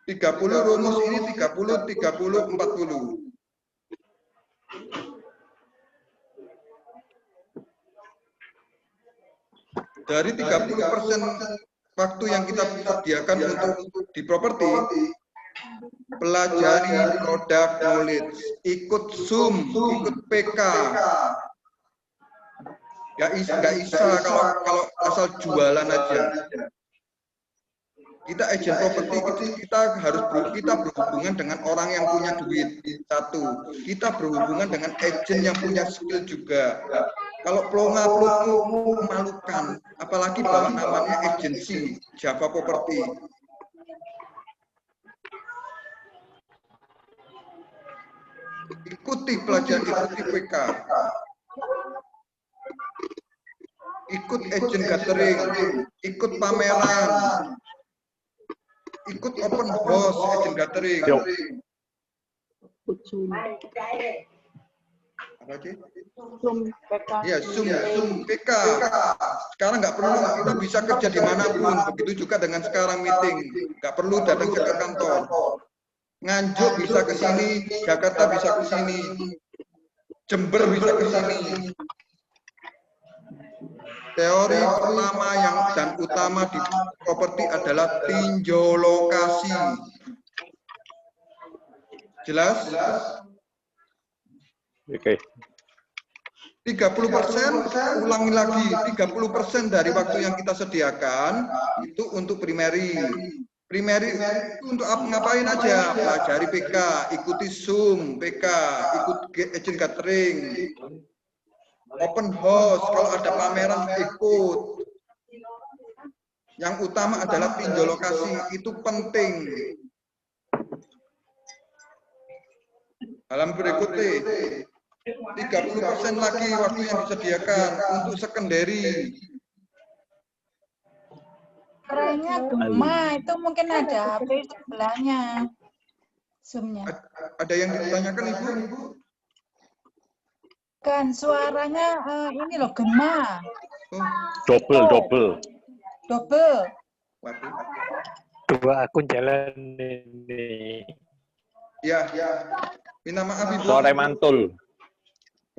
A: 30 rumus ini 30, 30, 40. Dari 30% waktu yang kita sediakan untuk di properti, pelajari produk knowledge, ikut Zoom, ikut PK. Nggak bisa kalau asal jualan aja. Kita agent properti kita berhubungan dengan orang yang punya duit. Satu, kita berhubungan dengan agent yang punya skill juga. Kalau pelongo memalukan, apalagi bawa namanya agensi Java Property. Ikuti pelajaran, ikuti PK. Ikut agent gathering, ikut pameran. Ikut open house, agent gathering. Apa sih? Ya, Zoom PK. Sekarang nggak perlu, kita bisa kerja dimanapun. Begitu juga dengan sekarang meeting. Nggak perlu datang ke kantor. Nganjuk bisa ke sini, Jakarta bisa ke sini, Jember bisa ke sini. Teori pertama dan utama di properti adalah tinjau lokasi. Jelas?
B: Oke.
A: 30%, ulangi lagi, 30% dari waktu yang kita sediakan itu untuk primary. Primary itu untuk ngapain aja? Pelajari PK, ikuti Zoom, PK, ikut agent gathering, open house, kalau ada pameran ikut. Yang utama adalah tinjau lokasi, itu penting. Halaman berikutnya, 30% lagi waktu yang disediakan untuk secondary.
F: Suaranya gema, itu mungkin ada HP sebelahnya. Zoom-nya.
A: Ada yang ditanyakan Ibu?
F: Kan suaranya ini loh gema.
B: Double.
A: Waduh.
G: 2 akun jalan ini.
A: Ya. Minta maaf Ibu.
B: Sore mantul.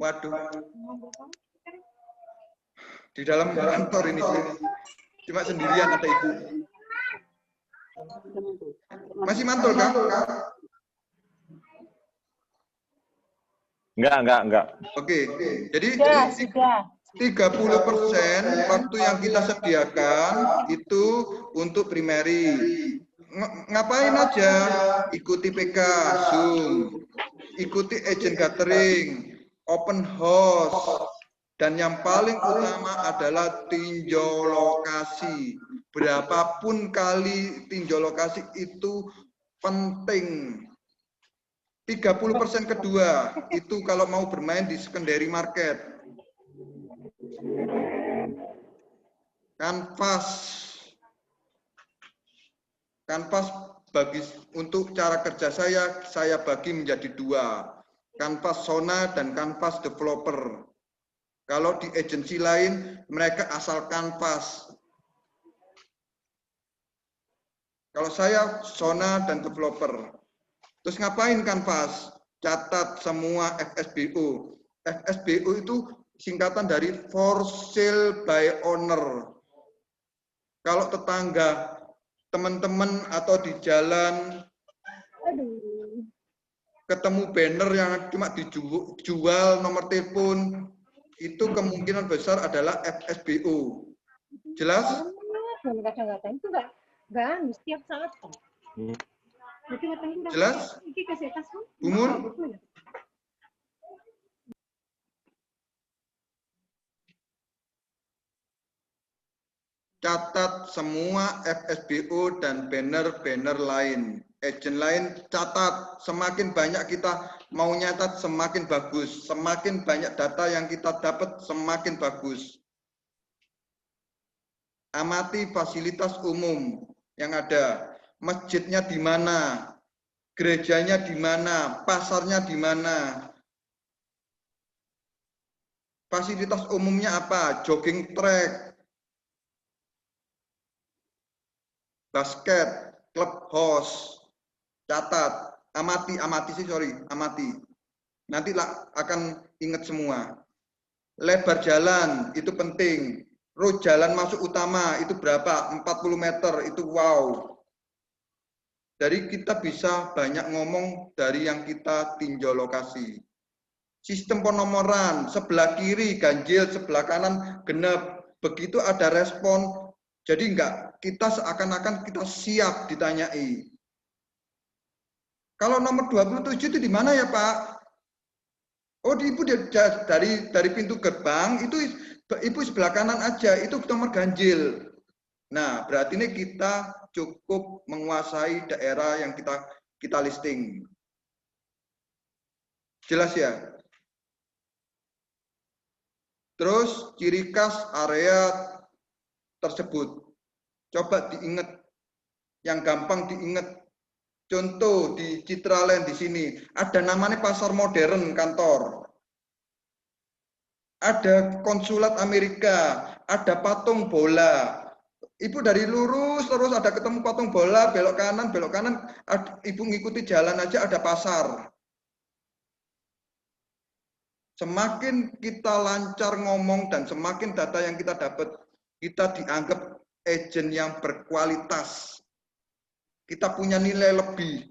A: Waduh. Di dalam kantor ini cuma sendirian ada Ibu. Masih mantul kan?
B: Enggak.
A: Oke. Jadi
F: Sudah.
A: 30% waktu yang kita sediakan itu untuk primary. Ngapain aja? Ikuti PK, Zoom, ikuti agent gathering, open house, dan yang paling utama adalah tinjau lokasi. Berapapun kali tinjau lokasi itu penting. 30% kedua itu kalau mau bermain di secondary market. Kanvas bagi untuk cara kerja saya bagi menjadi 2. Kanvas Sona dan kanvas developer. Kalau di agensi lain mereka asal kanvas. Kalau saya Sona dan developer. Terus ngapain kanvas? Catat semua FSBO. FSBO itu singkatan dari for sale by owner. Kalau tetangga, teman-teman atau di jalan ketemu banner yang cuma dijual nomor telepon, itu kemungkinan besar adalah FSBO. Jelas?
K: Kadang-kadang itu enggak setiap saat.
A: Jelas? Bu Mun? Catat semua FSBO dan banner-banner lain. Agent lain catat. Semakin banyak kita mau nyatat semakin bagus. Semakin banyak data yang kita dapat semakin bagus. Amati fasilitas umum yang ada. Masjidnya di mana? Gerejanya di mana? Pasarnya di mana? Fasilitas umumnya apa? Jogging track, basket, clubhouse, catat, amati. Nanti akan ingat semua. Lebar jalan itu penting. Road jalan masuk utama itu berapa? 40 meter itu wow. Dari kita bisa banyak ngomong dari yang kita tinjau lokasi. Sistem penomoran, sebelah kiri ganjil, sebelah kanan genap. Begitu ada respon, jadi enggak, kita seakan-akan kita siap ditanyai. Kalau nomor 27 itu di mana ya Pak? Oh, Ibu dari pintu gerbang, itu Ibu sebelah kanan aja, itu nomor ganjil. Nah, berarti ini kita cukup menguasai daerah yang kita listing. Jelas ya? Terus ciri khas area tersebut. Coba diingat. Yang gampang diingat. Contoh di Citraland di sini. Ada namanya pasar modern kantor. Ada konsulat Amerika. Ada patung bola. Ibu dari lurus terus ada ketemu patung bola, belok kanan, Ibu ngikuti jalan aja ada pasar. Semakin kita lancar ngomong dan semakin data yang kita dapat, kita dianggap agen yang berkualitas. Kita punya nilai lebih.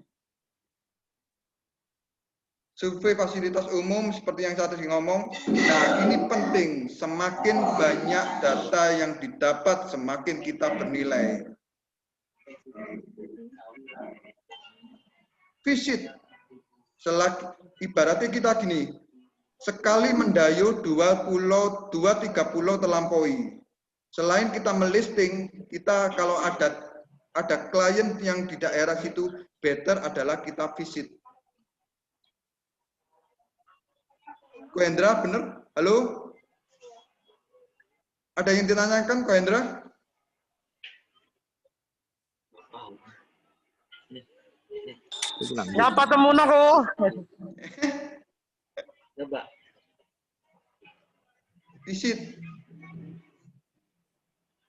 A: Survei fasilitas umum seperti yang saya tadi ngomong, nah ini penting, semakin banyak data yang didapat, semakin kita bernilai. Visit. Ibaratnya kita gini, sekali mendayung 2 pulau, 2-3 pulau terlampaui. Selain kita melisting, kita kalau ada klien yang di daerah situ, better adalah kita visit. Ko Hendra, bener? Halo? Ada yang ditanyakan, Ko Hendra?
J: Nyapa temuno ko.
A: Visit.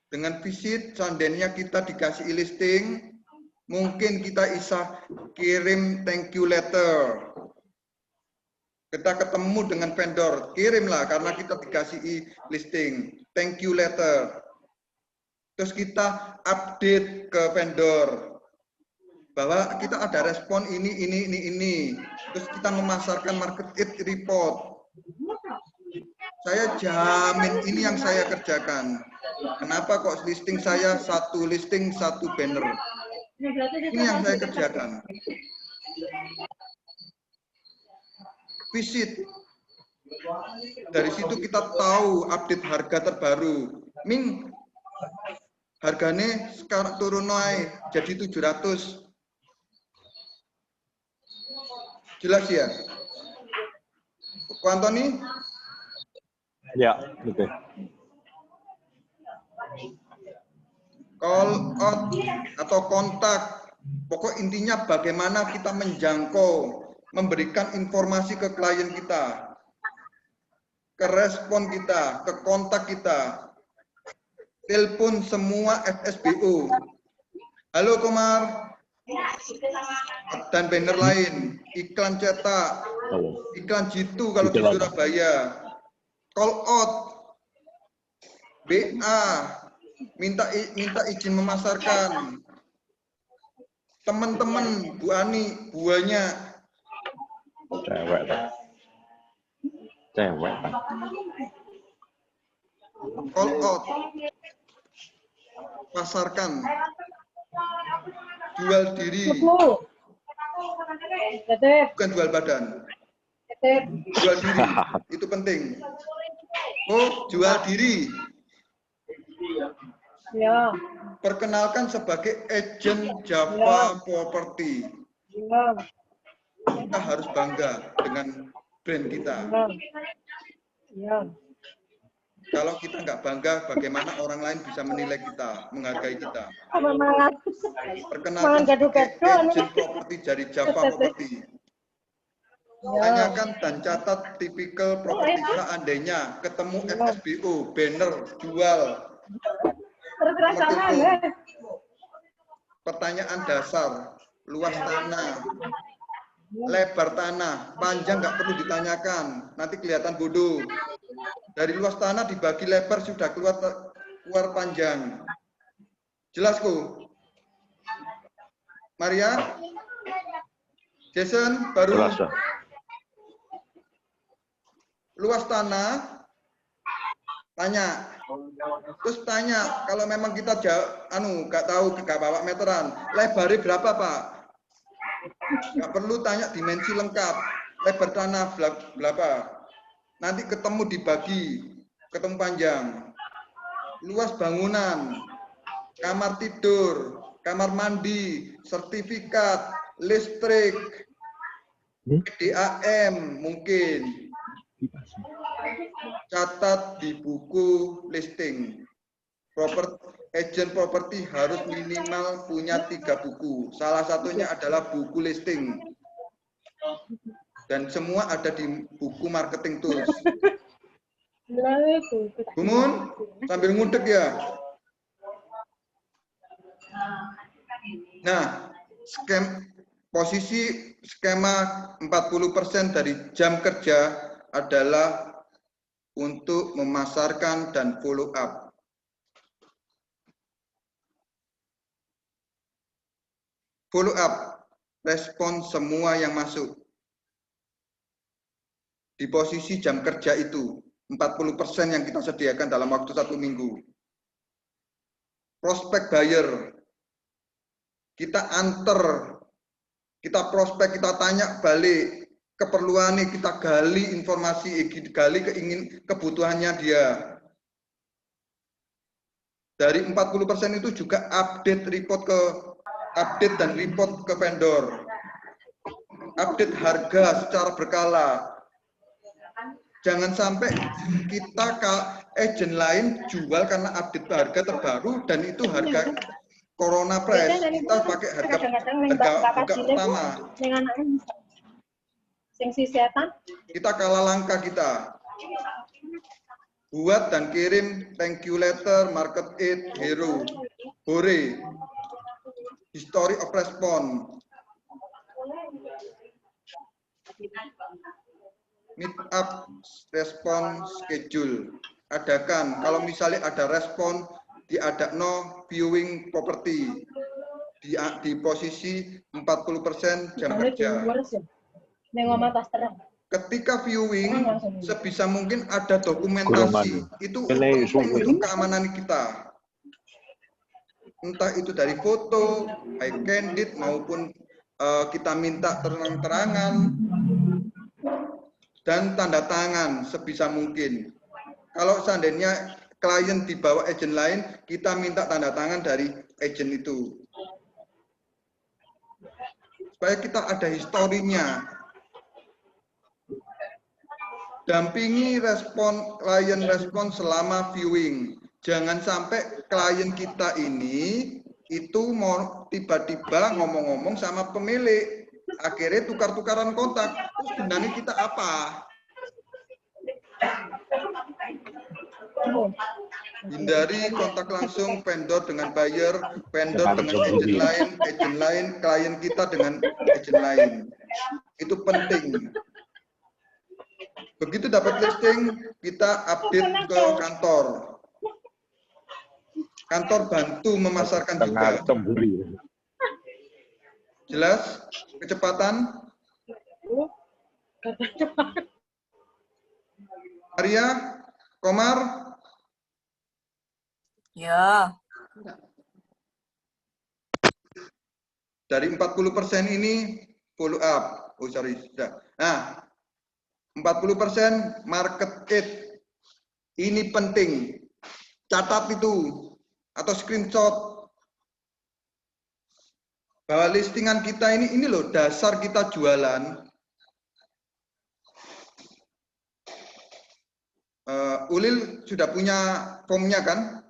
A: Dengan visit, seandainya kita dikasih listing, mungkin kita bisa kirim thank you letter. Kita ketemu dengan vendor, kirimlah karena kita dikasih listing, thank you letter. Terus kita update ke vendor bahwa kita ada respon ini. Terus kita memasarkan market it report. Saya jamin ini yang saya kerjakan. Kenapa kok listing saya 1 listing 1 banner? Ini yang saya kerjakan. Visit. Dari situ kita tahu update harga terbaru. Ming, harganya sekarang turun naik jadi 700. Jelas ya? Ko Antoni?
B: Ya, oke.
A: Call out atau kontak. Pokok intinya bagaimana kita menjangkau, memberikan informasi ke klien kita, ke respon kita, ke kontak kita. Telepon semua FSBO. Halo Komar. Dan banner lain, iklan cetak, iklan jitu kalau di Surabaya. Call out, BA, minta izin memasarkan. Teman-teman, Bu Ani, buahnya.
B: Cewek, Pak. Cewek, Pak.
A: Call out, pasarkan, jual diri, bukan jual badan. Jual diri, itu penting. Oh, jual diri.
K: Ya.
A: Perkenalkan sebagai agent Java Property. Kita harus bangga dengan brand kita.
K: Ya.
A: Kalau kita nggak bangga, bagaimana orang lain bisa menilai kita, menghargai kita? Perkenalkan sebagai agent properti dari Java Property. Tanyakan dan catat tipikal properti seandainya ketemu FSBO, banner, jual. Pertanyaan dasar, luas tanah, lebar tanah, panjang nggak perlu ditanyakan, nanti kelihatan bodoh. Dari luas tanah dibagi lebar sudah keluar panjang. Jelas kok? Maria? Jason, baru?
B: Jelas, ya.
A: Luas tanah, tanya. Terus tanya, kalau memang kita nggak tahu, nggak bawa meteran, lebarnya berapa Pak? Nggak perlu tanya dimensi lengkap, lebar tanah berapa? Nanti ketemu dibagi, ketemu panjang. Luas bangunan, kamar tidur, kamar mandi, sertifikat, listrik, PDAM mungkin. Catat di buku listing. Agent properti harus minimal punya 3 buku. Salah satunya adalah buku listing. Dan semua ada di buku marketing tools. Bumun, sambil ngudek ya. Nah, posisi skema 40% dari jam kerja adalah untuk memasarkan dan follow up. Follow up, respon semua yang masuk. Di posisi jam kerja itu, 40% yang kita sediakan dalam waktu 1 minggu. Prospek buyer, kita antar Kita prospek, kita tanya balik keperluannya, kita gali informasi, gali kebutuhannya dia. Dari 40% itu juga update dan report ke vendor. Update harga secara berkala. Jangan sampai kita ke agent lain jual karena update harga terbaru dan itu harga Corona Price. Kita pakai harga utama. Kita kalah langkah kita. Buat dan kirim thank you letter, market it, hero, hore, history of response. Meet up respon schedule. Adakan kalau misalnya ada respon diadakno viewing property di posisi 40% jam kerja. Ketika viewing sebisa mungkin ada dokumentasi. Itu penting untuk keamanan kita. Entah itu dari foto, high candid maupun kita minta terang-terangan dan tanda tangan sebisa mungkin. Kalau seandainya klien dibawa agent lain, kita minta tanda tangan dari agent itu. Supaya kita ada historinya. Dampingi klien respon selama viewing. Jangan sampai klien kita ini itu mau tiba-tiba ngomong-ngomong sama pemilik. Akhirnya tukar-tukaran kontak. Terus sebenarnya kita apa? Hindari kontak langsung vendor dengan buyer, vendor dengan agent lain, klien kita dengan agent lain. Itu penting. Begitu dapat listing, kita update ke kantor. Kantor bantu memasarkan juga. Jelas? Kecepatan? Maria? Komar?
I: Ya.
A: Dari 40% ini follow up. Oh, sorry, sudah. Nah, 40% market it. Ini penting. Catat itu atau screenshot. Bahwa listingan kita ini loh dasar kita jualan. Ulil sudah punya formnya kan?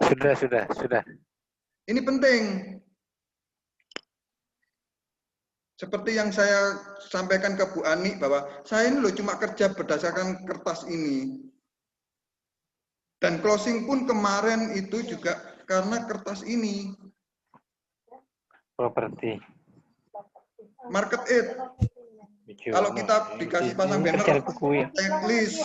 G: Sudah.
A: Ini penting. Seperti yang saya sampaikan ke Bu Ani bahwa saya ini loh cuma kerja berdasarkan kertas ini. Dan closing pun kemarin itu juga karena kertas ini.
G: Properti.
A: Market it. Kalau kita dikasih pasang banner, checklist,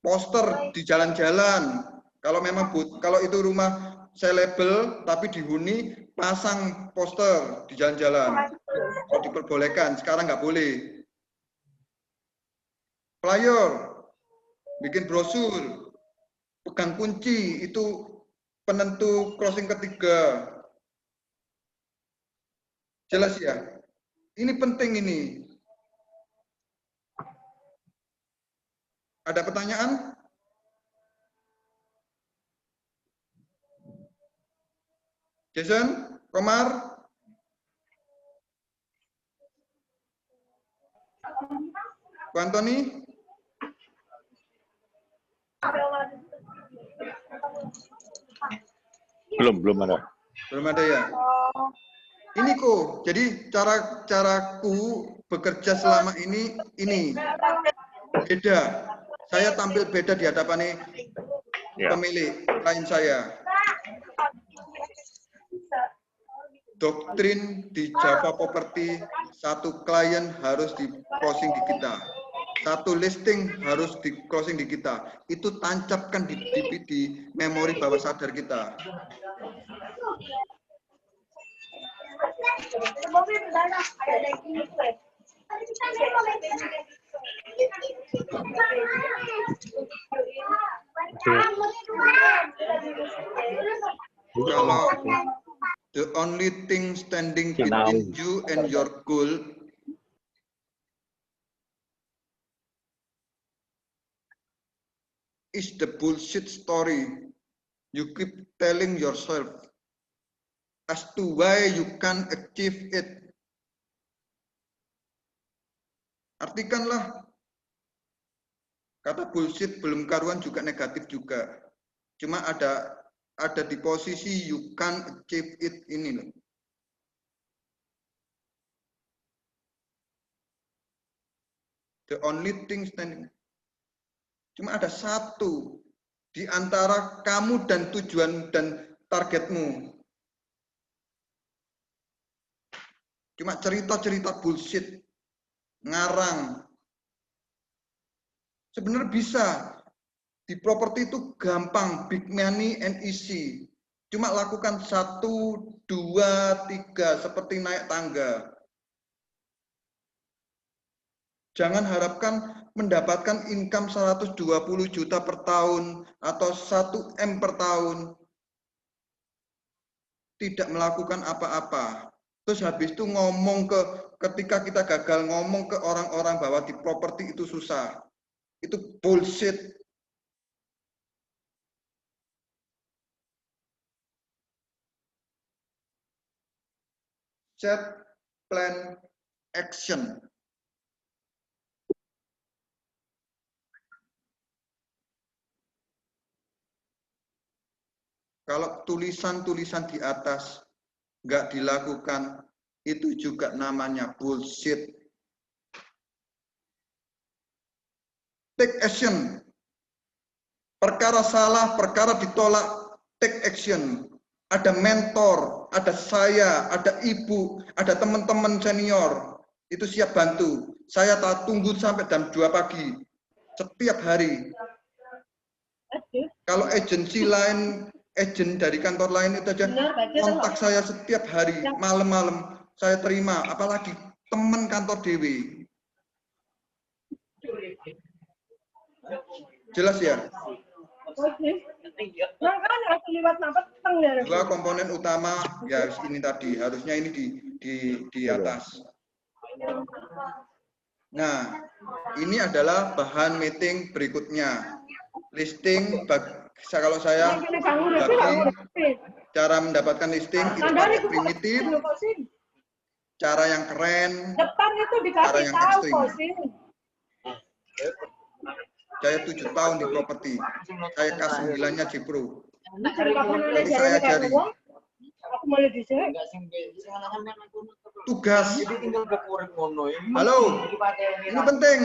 A: poster di jalan-jalan. Kalau memang kalau itu rumah sellable tapi dihuni, pasang poster di jalan-jalan. Kalau diperbolehkan, sekarang nggak boleh. Flyer, bikin brosur, pegang kunci, itu penentu closing ketiga. Jelas ya? Ini penting ini. Ada pertanyaan? Jason? Komar? Bu Antoni?
B: Belum ada.
A: Belum ada ya? Ini kok, jadi caraku bekerja selama ini beda. Saya tampil beda di hadapan pemilik klien saya. Doktrin di Java Property, satu klien harus di closing di kita. Satu listing harus di closing di kita. Itu tancapkan di memori bawah sadar kita. Kalau the only thing standing between you and your goal is the bullshit story you keep telling yourself as to why you can't achieve it. Artikanlah, kata bullshit belum karuan juga negatif juga. Cuma ada di posisi you can't achieve it ini loh. The only thing standing. Cuma ada satu di antara kamu dan tujuan dan targetmu. Cuma cerita-cerita bullshit, ngarang. Sebenarnya bisa. Di properti itu gampang, big money and easy. Cuma lakukan 1, 2, 3 seperti naik tangga. Jangan harapkan mendapatkan income 120 juta per tahun atau 1 M per tahun. Tidak melakukan apa-apa. Terus habis itu ngomong ketika kita gagal ngomong ke orang-orang bahwa di properti itu susah. Itu bullshit. Set, plan, action. Kalau tulisan-tulisan di atas nggak dilakukan, itu juga namanya bullshit. Take action. Perkara salah, perkara ditolak, take action. Ada mentor, ada saya, ada ibu, ada teman-teman senior. Itu siap bantu. Saya tak tunggu sampai jam 2 pagi. Setiap hari. Kalau agensi lain, agen dari kantor lain itu aja kontak saya setiap hari, malam-malam saya terima, apalagi teman kantor Dewi. Jelas ya? Dua komponen utama ya ini tadi, harusnya ini di atas. Nah, ini adalah bahan meeting berikutnya. Listing, kalau saya bagi cara mendapatkan listing itu pakai primitif, cara yang keren, cara yang ekstrim. Saya 7 tahun di properti, saya K9-nya Jepro. Jadi saya ajari. Tugas. Halo, ini penting.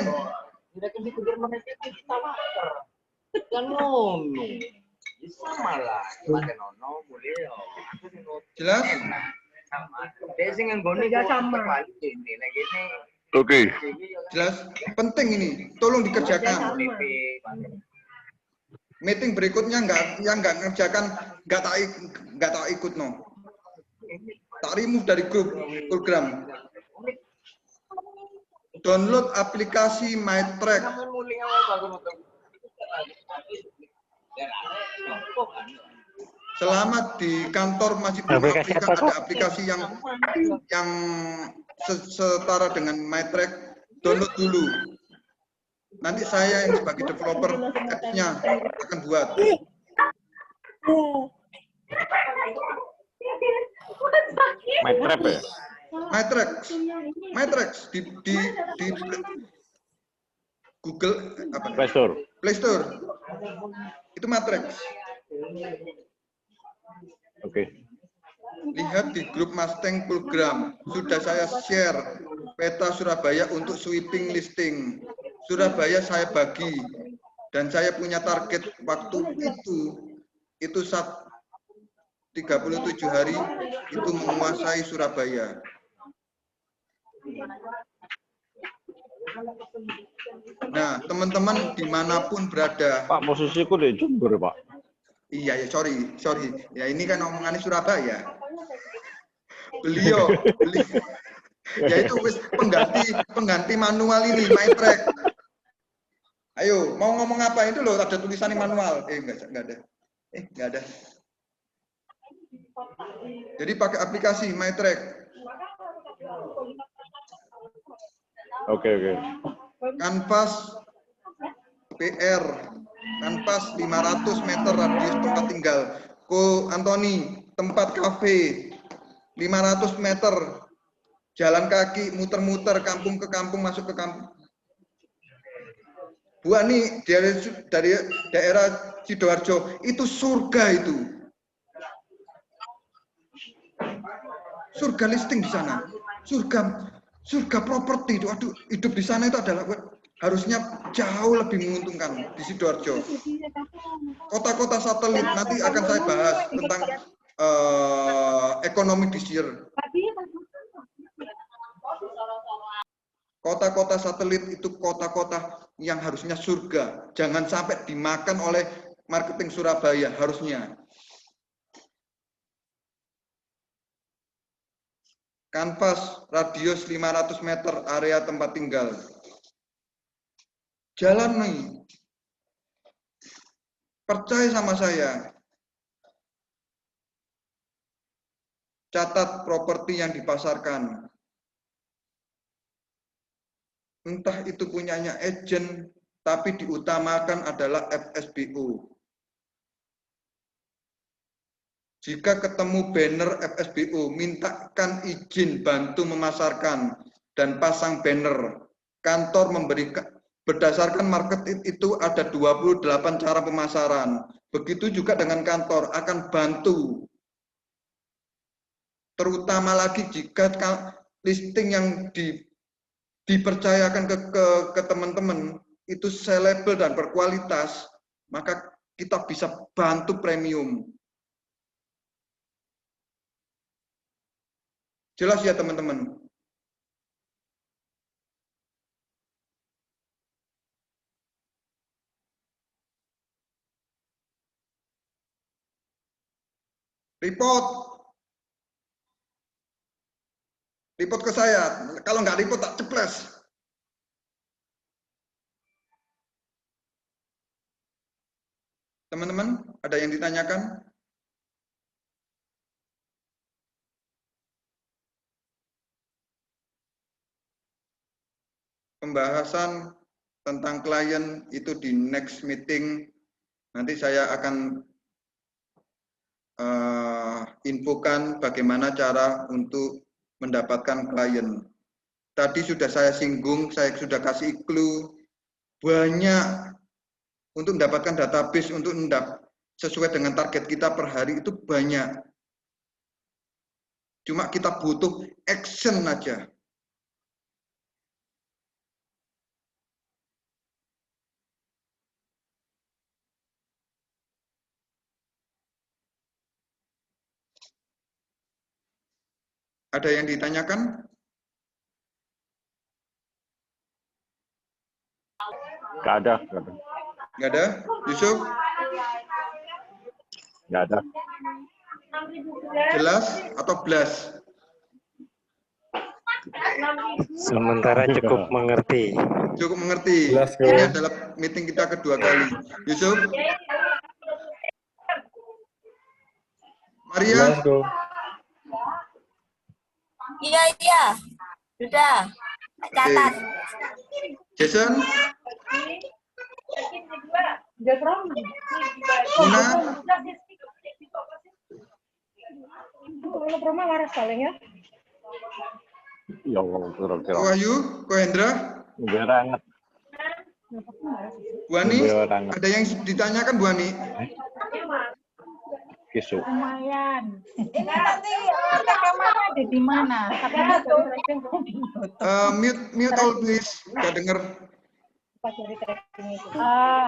A: Jelas? Oke. Jelas? Penting ini, tolong dikerjakan. Meeting berikutnya yang nggak ngerjakan nggak tak ikut no. Tak remove dari grup program. Download aplikasi MyTrack. Selama di kantor masih belum ada aplikasi yang setara dengan MyTrack, download dulu. Nanti saya yang sebagai developer apps-nya akan buat.
B: MyTrack ya?
A: MyTrack di Google apa? Play Store. Itu MyTrack.
B: Oke.
A: Lihat di grup Mustang program, sudah saya share peta Surabaya untuk sweeping listing. Surabaya saya bagi dan saya punya target waktu itu 37 hari itu menguasai Surabaya. Nah, teman-teman dimanapun berada.
B: Pak, posisiku di Jember, Pak.
A: Iya, ya sorry. Ya ini kan omongannya Surabaya. Beliau yaitu pengganti manual ini, MyTrack. Ayo, mau ngomong apa itu loh? Ada tulisannya manual. Enggak ada. Enggak ada. Jadi pakai aplikasi MyTrack.
B: Oke.
A: Kanvas PR. Kanvas 500 meter radius tempat tinggal. Ko Antoni, tempat kafe. 500 meter. Jalan kaki, muter-muter, kampung ke kampung, masuk ke kampung. Bu Ani, dari daerah Sidoarjo, itu surga itu. Surga listing di sana. Surga properti itu. Aduh, hidup di sana itu adalah harusnya jauh lebih menguntungkan di Sidoarjo. Kota-kota satelit nanti akan saya bahas tentang ekonomi digital. Kota-kota satelit itu kota-kota yang harusnya surga. Jangan sampai dimakan oleh marketing Surabaya, harusnya. Kanvas radius 500 meter area tempat tinggal. Jalan nih. Percaya sama saya. Catat properti yang dipasarkan. Entah itu punyanya agent, tapi diutamakan adalah FSBO. Jika ketemu banner FSBO, mintakan izin bantu memasarkan dan pasang banner. Kantor memberikan, berdasarkan market itu ada 28 cara pemasaran. Begitu juga dengan kantor, akan bantu. Terutama lagi jika listing yang dipercayakan ke teman-teman itu sellable dan berkualitas, maka kita bisa bantu premium. Jelas ya teman-teman? Report ke saya. Kalau nggak report tak ceples. Teman-teman, ada yang ditanyakan? Pembahasan tentang klien itu di next meeting. Nanti saya akan infokan bagaimana cara untuk mendapatkan klien. Tadi sudah saya singgung, saya sudah kasih clue. Banyak untuk mendapatkan database, untuk sesuai dengan target kita per hari itu banyak. Cuma kita butuh action aja. Ada yang ditanyakan?
B: Nggak ada.
A: Nggak ada? Yusuf?
B: Nggak ada.
A: Jelas atau blas?
G: Sementara cukup mengerti.
A: Cukup mengerti.
G: Jelas,
A: ini adalah meeting kita kedua kali. Yusuf? Maria?
I: Iya. Sudah. Catat.
A: Jason?
K: Una? Promo waras paling ya.
B: Ya Allah, kira-kira.
A: Wahyu? Ko Hendra?
B: Beranget.
A: Bu Ani? Ada yang ditanyakan Bu Ani?
B: Kisuk.
F: Lumayan. Ini nanti rekamannya ada di mana?
A: Mute all please. Nggak dengar.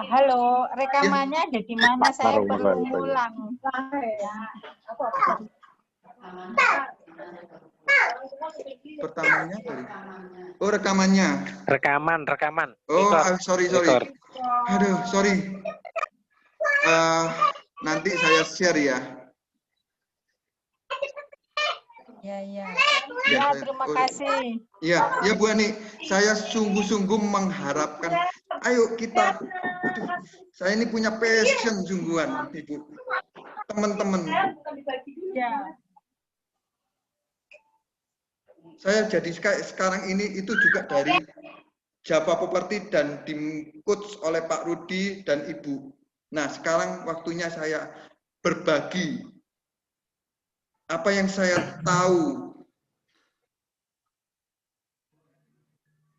F: Halo, rekamannya ada di mana? Saya perlu ulang.
A: Pertamanya dari. Oh, rekamannya.
G: Rekaman.
A: Oh, sorry. Aduh, sorry. Nanti saya share ya.
F: Ya,
A: Ya,
F: terima kasih.
A: Ya Bu Ani, saya sungguh-sungguh mengharapkan Ayo kita, aduh, saya ini punya passion sungguhan, Ibu. Teman-teman. Saya jadi sekarang ini itu juga dari Java Property dan di-coach oleh Pak Rudi dan Ibu. Nah, sekarang waktunya saya berbagi apa yang saya tahu.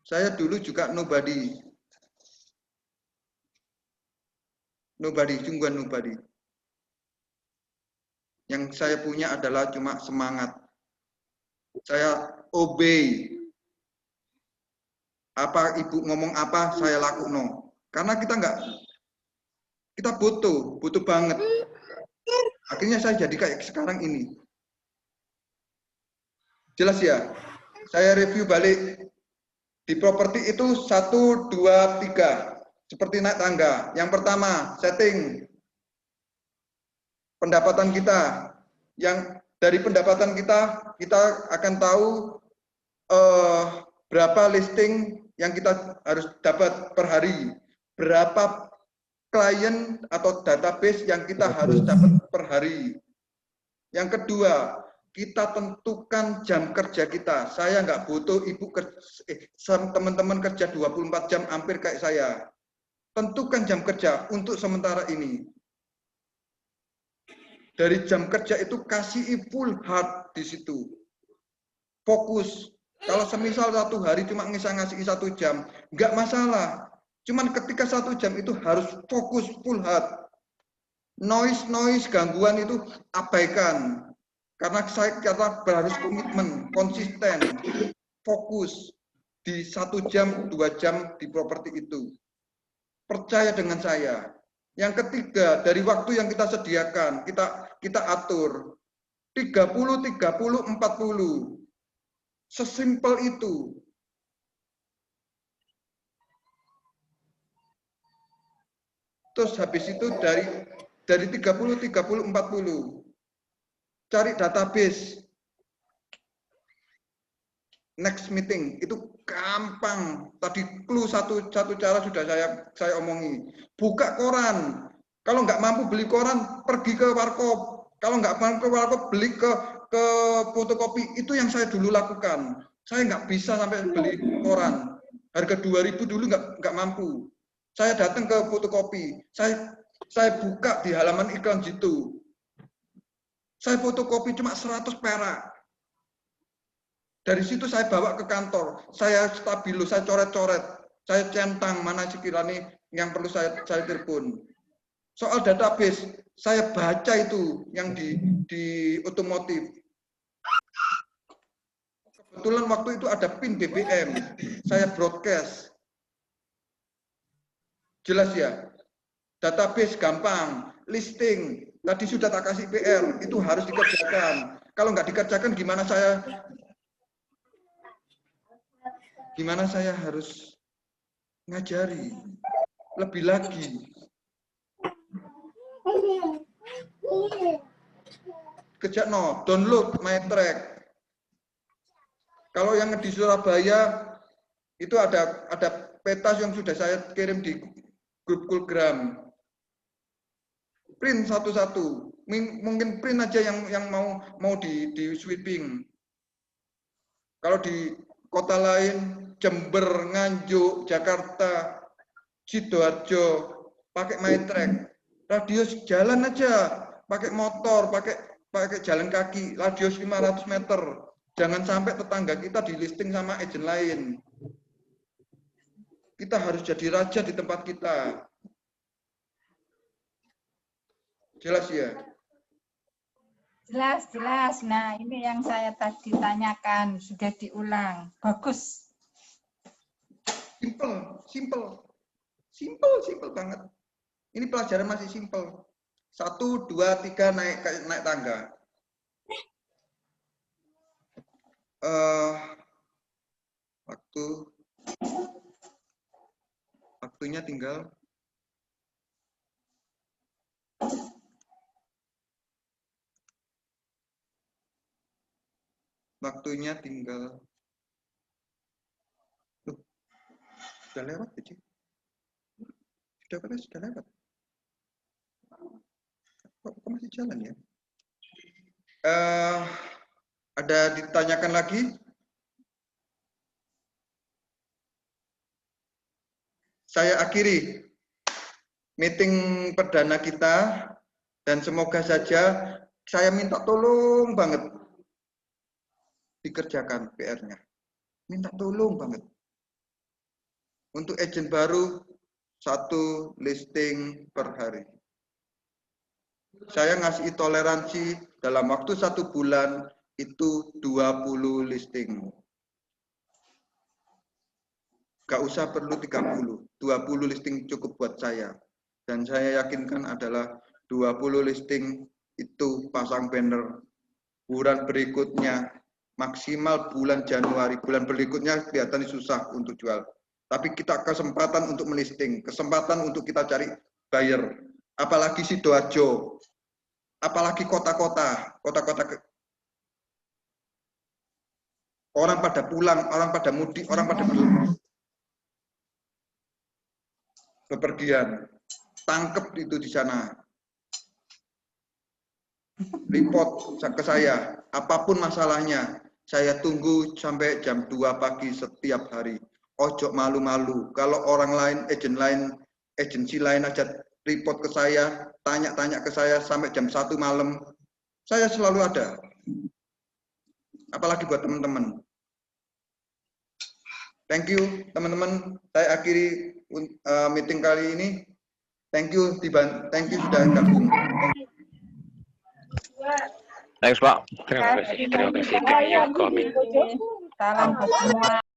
A: Saya dulu juga nobody, sungguhan nobody. Yang saya punya adalah cuma semangat. Saya obey. Apa ibu ngomong apa, saya lakukan. Karena kita butuh banget. Akhirnya saya jadi kayak sekarang ini. Jelas ya? Saya review balik. Di properti itu 1, 2, 3. Seperti naik tangga. Yang pertama, setting. Pendapatan kita. Yang dari pendapatan kita akan tahu berapa listing yang kita harus dapat per hari. Berapa klien atau database yang kita harus dapat per hari. Yang kedua, kita tentukan jam kerja kita. Saya nggak butuh teman-teman kerja 24 jam hampir kayak saya. Tentukan jam kerja untuk sementara ini. Dari jam kerja itu kasih full heart di situ. Fokus. Kalau semisal 1 hari cuma ngasih 1 jam, nggak masalah. Cuman ketika 1 jam itu harus fokus full heart. Noise, gangguan itu abaikan. Karena kita harus komitmen, konsisten, fokus di 1 jam, 2 jam di properti itu. Percaya dengan saya. Yang ketiga, dari waktu yang kita sediakan, kita atur 30, 40. Sesimpel itu. Terus habis itu dari 30, 40. Cari database. Next meeting itu gampang. Tadi clue satu cara sudah saya omongi. Buka koran. Kalau nggak mampu beli koran, pergi ke warkop. Kalau nggak mampu ke warkop, beli ke fotokopi. Itu yang saya dulu lakukan. Saya nggak bisa sampai beli koran. Harga 2.000 dulu nggak mampu. Saya datang ke fotokopi. Saya buka di halaman iklan situ. Saya fotokopi cuma 100 perak. Dari situ saya bawa ke kantor. Saya stabilo, saya coret-coret. Saya centang mana sekiranya yang perlu saya telepon. Soal database, saya baca itu yang di otomotif. Kebetulan waktu itu ada PIN BBM. Saya broadcast. Jelas ya? Database gampang. Listing. Tadi sudah tak kasih PR, itu harus dikerjakan. Kalau nggak dikerjakan, gimana saya harus ngajari lebih lagi. Kerja download MyTrack. Kalau yang di Surabaya itu ada peta yang sudah saya kirim di grup Telegram. Print satu-satu, mungkin print aja yang mau di sweeping. Kalau di kota lain, Jember, Nganjuk, Jakarta, Sidoarjo, pakai MyTrack. Radius jalan aja, pakai motor, pakai jalan kaki, radius 500 meter. Jangan sampai tetangga kita di listing sama agen lain. Kita harus jadi raja di tempat kita. Jelas ya?
F: Jelas. Nah, ini yang saya tadi tanyakan, sudah diulang. Bagus.
A: Simple banget. Ini pelajaran masih simple. 1, 2, 3 naik tangga. Waktunya tinggal. Sudah lewat, Ci. Sudah lewat. Kok masih jalan ya? Ada ditanyakan lagi? Saya akhiri meeting perdana kita dan semoga saja saya minta tolong banget dikerjakan PR-nya. Minta tolong banget. Untuk agent baru 1 listing per hari. Saya ngasih toleransi dalam waktu 1 bulan itu 20 listing. Gak usah perlu 30, 20 listing cukup buat saya. Dan saya yakinkan adalah 20 listing itu pasang banner. Bulan berikutnya, maksimal bulan Januari, bulan berikutnya kelihatan susah untuk jual. Tapi kita kesempatan untuk melisting, kesempatan untuk kita cari buyer. Apalagi Sidoarjo, apalagi kota-kota. Orang pada pulang, orang pada mudik, orang pada bepergian. Tangkep itu di sana. Report ke saya, apapun masalahnya, saya tunggu sampai jam 2 pagi setiap hari. Ojo malu-malu. Kalau orang lain, agensi lain aja report ke saya, tanya-tanya ke saya sampai jam 1 malam, saya selalu ada. Apalagi buat teman-teman. Thank you teman-teman. Saya akhiri meeting kali ini. Thank you sudah gabung.
G: Thanks, Pak. Terima kasih.
F: Salam buat semua.